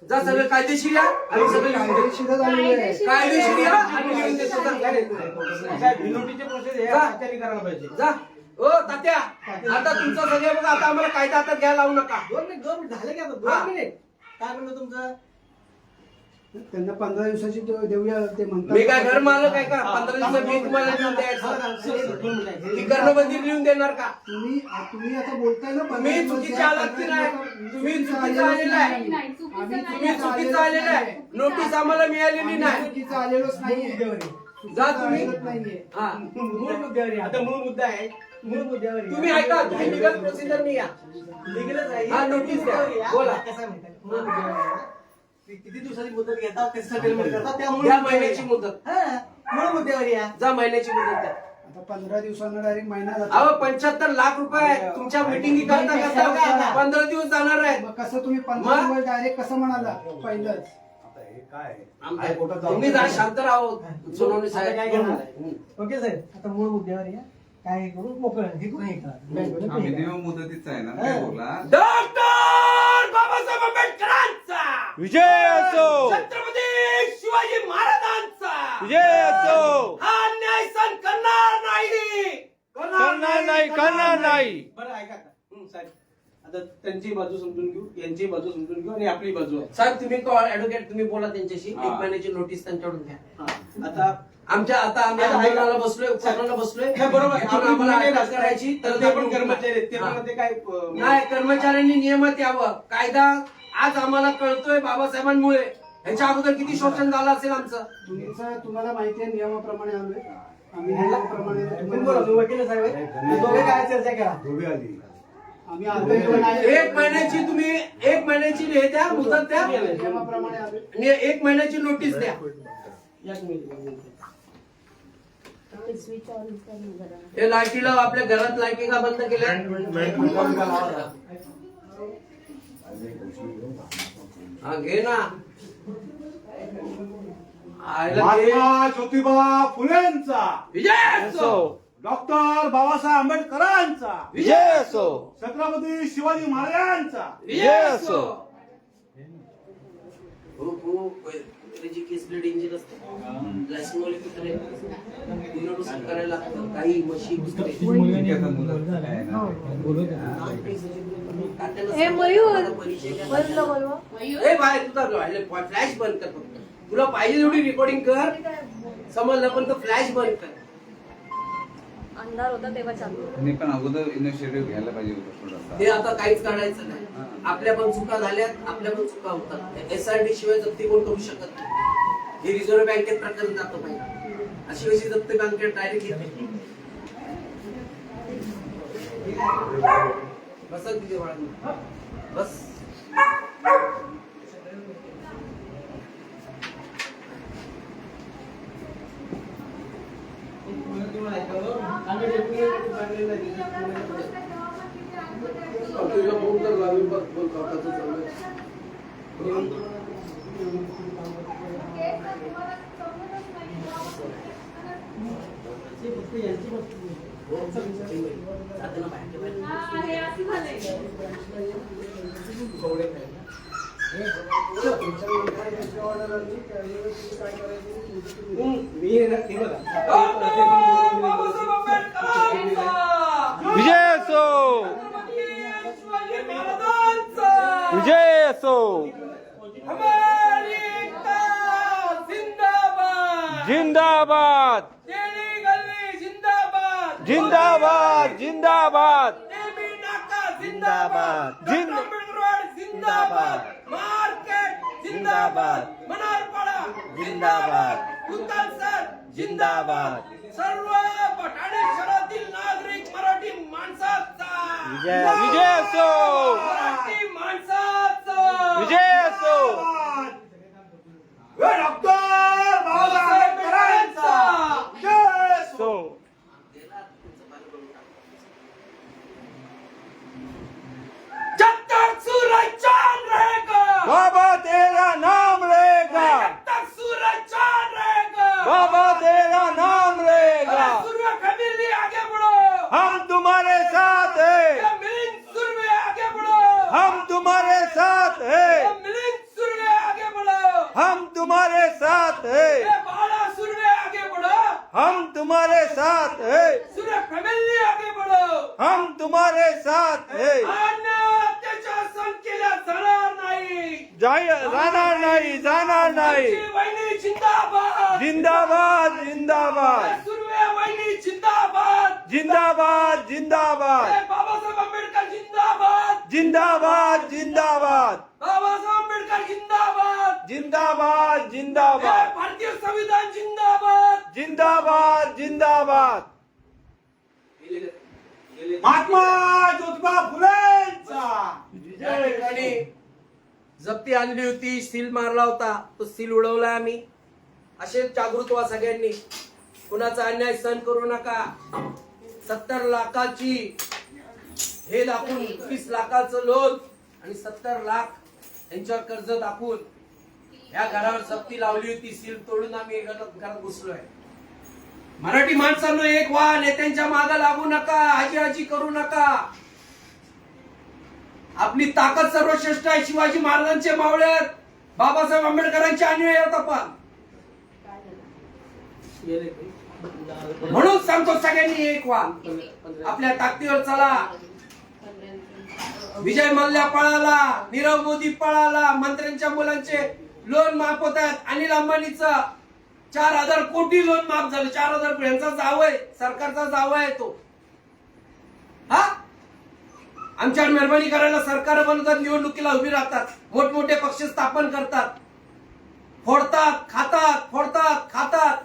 A: जा सगळं कायदेशीर या. आम्ही सगळं लिहून देऊ.
H: कायदेशीरच आलेलं आहे.
A: कायदेशीर या. आम्ही लिहून देतो.
D: नोटीसचे प्रोसेस आहे,
A: जा.
D: त्याने करायला पाहिजे.
A: जा. ओ तात्या आता तुमचं सगळं बघा. आता आम्हाला कायदा हातात घ्यायला लावू नका.
D: 2 मिनिट झाले की आता
A: हा.
D: 2 मिनिट. काय म्हणलं तुमचं?
H: त्यांना 15 दिवसाची देऊया ते म्हणतात.
A: मी काय घर मालक आहे का? 15 दिवसात मी तुम्हाला लिहून द्यायचं. ती कर्णबंदी लिहून देणार का?
H: तुम्ही आता बोलताय ना 15
A: तुम्ही
H: दिवस
A: चुकीचे
H: द्या,
A: आलात की
H: 15
A: नाही?
H: दिवसात
A: तुम्ही
H: चुकीचं
A: चुकीचं आलेलं आहे.
B: नाही, चुकीचं
H: आम्ही
B: नाही.
A: तुम्ही चुकीचं आलेलं आहे. नोटीस आम्हाला मिळालेली नाही.
H: चुकीचं आलेलोच नाहीये.
A: जा तुम्ही.
H: आलेलोच नाहीये.
A: हा
D: मूळ मुद्द्यावर या. आता मूळ मुद्दा आहे. मूळ मुद्द्यावर या.
A: तुम्ही ऐका. तुम्ही लिगल प्रोसिजरनी या.
D: लिगलच आहे.
A: हा, नोटीस द्या. बोला.
D: कसं आहे माहिती आहे? मूळ मुद्द्यावर या. ते किती दिवसाची मुदत घेतात ते सेटलमेंट करतात त्या मूळ
A: द्या
D: मुद्द्यावर या.
A: महिन्याची मुदत.
D: हा, मूळ मुद्द्यावर या.
A: जा महिन्याची मुदत द्या.
H: आता 15 दिवसांना डायरेक्ट महिना जातो.
A: अहो 75 लाख रुपये तुमच्या मिटिंगी करता करता 15 दिवस जाणार आहेत.
H: मग कसं तुम्ही 15
A: मग?
H: दिवस डायरेक्ट कसं म्हणाला पहिलंच?
I: आता हे काय
A: आमच्या- तुम्ही जा शांत राहो सोनवणे
D: आता
A: साहेब.
D: काय करणार? ओके साहेब, आता मूळ मुद्द्यावर या. काय हे करू मोकळं हे करू हे करा. बँकेमध्ये
E: हा
D: pay करा.
E: मिनिमम मुदतीचा आहे ना काय बोलला?
A: डॉक्टर बाबासाहेब आंबेडकरांचा,
G: विजय असो,
A: छत्रपती शिवाजी महाराजांचा
G: विजय असो.
A: हा अन्याय सहन करणार नाही.
G: करणार नाही, करणार नाही.
D: बरं ऐका आता. साहेब, आता त्यांची बाजू समजून घेऊ, यांची बाजू समजून घेऊ आणि आपली बाजू आहे.
A: साहेब तुम्ही ऍडव्होकेट तुम्ही बोला त्यांच्याशी.
E: हा.
A: 1 महिन्याची नोटीस त्यांच्याकडून घ्या.
D: आता
A: आता आम्ही
D: आता
A: आंदोलनाला बसलोय, उपोषणाला बसलोय.
D: हे बरोबर आहे.
A: यातून आम्हाला अटक करायची
D: तर ते पण कर्मचारी आहेत. ते पण ते काय
A: नाही, कर्मचाऱ्यांनी नियमात यावं. कायदा आज आम्हाला कळतोय बाबासाहेबांमुळे. याच्या अगोदर किती शोषण झालं असेल आमचं.
H: तुम्हाला माहिती आहे नियमाप्रमाणे आलोय आम्ही. नियमाप्रमाणे
D: तुम्ही बोला, तुम्ही वकील साहेब आहे. ते दोघे काय चर्चा करा.
I: धोबी आली.
H: आम्ही आलोय पण आहे.
A: 1 महिन्याची तुम्ही 1 महिन्याची हे द्या, मुदत द्या.
H: नियमाप्रमाणे आलोय.
A: आणि 1 महिन्याची नोटीस द्या.
D: या तुम्ही.
J: स्विच ऑन करून जरा.
A: हे लाईटीला आपल्या घरात लाईटी का बंद केल्या? हा घे ना. आयला घे.
I: महात्मा ज्योतिबा फुलेंचा,
A: विजय असो.
I: डॉक्टर बाबासाहेब आंबेडकरांचा,
G: विजय असो,
I: छत्रपती शिवाजी महाराजांचा.
A: विजय असो. कुत्र्याची केस लई डेंजर असते. लायसनवाले कुत्रे पुनर्वसन करायला लागतं. काही म्हशी कुत्रे.
E: आता मुदत आहे ना.
B: ए, मयूर.
A: ए बाय तुझा फ्लॅश बंद कर फक्त. तुला पाहिजे तेवढी रेकॉर्डिंग कर. समजलं पण तो फ्लॅश बंद कर.
J: अंधार होता तेव्हा चालू होतं.
E: मी पण अगोदर इनिशिएटिव्ह घ्यायला पाहिजे होतं थोडासा.
A: हे आता काहीच काढायचं नाही. आपल्या पण चुका झाल्यात, आपल्या पण चुका होतात. एसआरडी शिवाय जप्ती कोण करू शकत नाही. हे रिझर्व्ह बँकेत प्रकरण जातं पाहिजे. अशी कशी जप्ती बँकेत डायरेक्ट घेते. बसा तिथे बाळा. बस. तुला फोन कर लावी बघ बोल काकाचं चालू
G: विजय असो, विजय असो. जिंदाबाद, जिंदाबाद, जिंदाबाद,
A: जिंदाबाद.
G: जिंदाबाद.
A: मार्केट
G: जिंदाबाद.
A: मनारपाडा
G: जिंदाबाद.
A: उतारसर
G: जिंदाबाद.
A: सर्व ठाणे शहरातील नागरिक मराठी माणसाचा
G: विजय असो.
A: मराठी माणसाचा
G: विजय असो.
A: डॉक्टर बाबासाहेब आंबेडकरांचा
G: असो.
A: जब तक सूरज चांद रहेगा
G: बाबा तेरा नाम रहेगा.
A: जब तक सूरज चांद रहेगा
G: बाबा तेरा नाम रहेगा.
A: सूर्य फैमिली आगे बढ़ो
G: हम तुम्हारे साथ हैं.
A: ये मिलिंद सूर्य आगे बढ़ो
G: हम तुम्हारे साथ हैं.
A: ये मिलिंद सूर्य आगे बढ़ो
G: हम तुम्हारे साथ हैं.
A: ये बाला सूर्य आगे बढ़ो
G: हम तुम्हारे साथ हैं.
A: सूर्य फैमिली आगे बढ़ो
G: हम तुम्हारे साथ हैं.
A: अन्याय अत्याचार सहन केला जाणार नाही
G: जाणार नाही. जाणार नाही.
A: आमची वहिनी जिंदाबाद
G: जिंदाबाद. जिंदाबाद.
A: सूर्य वहिनी जिंदाबाद
G: जिंदाबाद. जिंदाबाद.
A: बाबासाहेब आंबेडकर जिंदाबाद
G: जिंदाबाद. जिंदाबाद.
A: बाबासाहेब आंबेडकर जिंदाबाद
G: जिंदाबाद. जिंदाबाद.
A: भारतीय संविधान जिंदाबाद
G: जिंदाबाद. जिंदाबाद.
I: महात्मा ज्योतिबा फुलेंचा
A: या ठिकाणी जप्ती आणली होती, सील मारला होता, तो सील उडवला आम्ही. असे जागृत व्हा सगळ्यांनी. कुणाचा अन्याय सहन करू नका. 70 लाखाची हे दाखवून 20 लाखाचं लोन आणि 70 लाख यांच्यावर कर्ज दाखवून या घरावर जप्ती लावली होती. सील तोडून आम्ही घरात घुसलोय. मराठी माणसांनो एक व्हा. नेत्यांच्या मागे लागू नका. हाजी करू नका. आपली ताकद सर्वश्रेष्ठ आहे. शिवाजी महाराजांचे मावळे आहेत. बाबासाहेब आंबेडकरांचे अनुयायी आहेत आपण. म्हणून सांगतो सगळ्यांनी एक व्हा. आपल्या ताकदीवर चला. विजय मल्ल्या पळाला, नीरव मोदी पळाला, मंत्र्यांच्या मुलांचे लोन माफ होत आहेत. अनिल अंबानीचं 4,000 कोटी लोन माफ झालं. 4,000 यांचा जाव आहे, सरकारचा जाव आहे तो. हा आमच्यावर मेहरबानी करायला सरकार बनवतात, निवडणुकीला उभी राहतात, मोठमोठे पक्ष स्थापन करतात, फोडतात खातात, फोडतात खातात.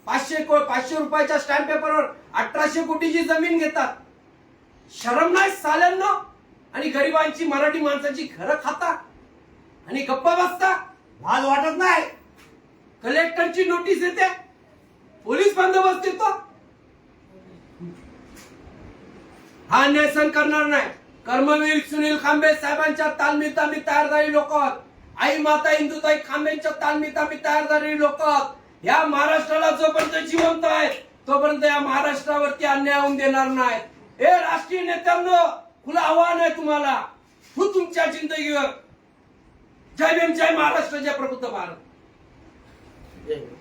A: 500 रुपयाच्या स्टॅम्प पेपरवर 1800 कोटीची जमीन घेतात. शरम नाही साल्यांनो. आणि गरिबांची मराठी माणसाची घरं खाता आणि गप्पा बसता. लाज वाटत नाही. कलेक्टरची नोटीस येते, पोलीस बंदोबस्त येतो. हा अन्याय सहन करणार नाही. कर्मवीर सुनील खांबे साहेबांच्या तालमीत आम्ही तयार झालेली लोक आहोत. आई माता इंदुताई खांबेंच्या तालमीत आम्ही तयार झालेली लोक आहोत. या महाराष्ट्राला जोपर्यंत जिवंत आहे तोपर्यंत या महाराष्ट्रावरती अन्याय होऊन देणार नाही. हे राष्ट्रीय नेत्यांनो, खुलं आव्हान आहे तुम्हाला. तू तुमच्या जिंदगीवर. जय भीम, जय महाराष्ट्र, जय प्रबुद्ध भारत. जय भीम.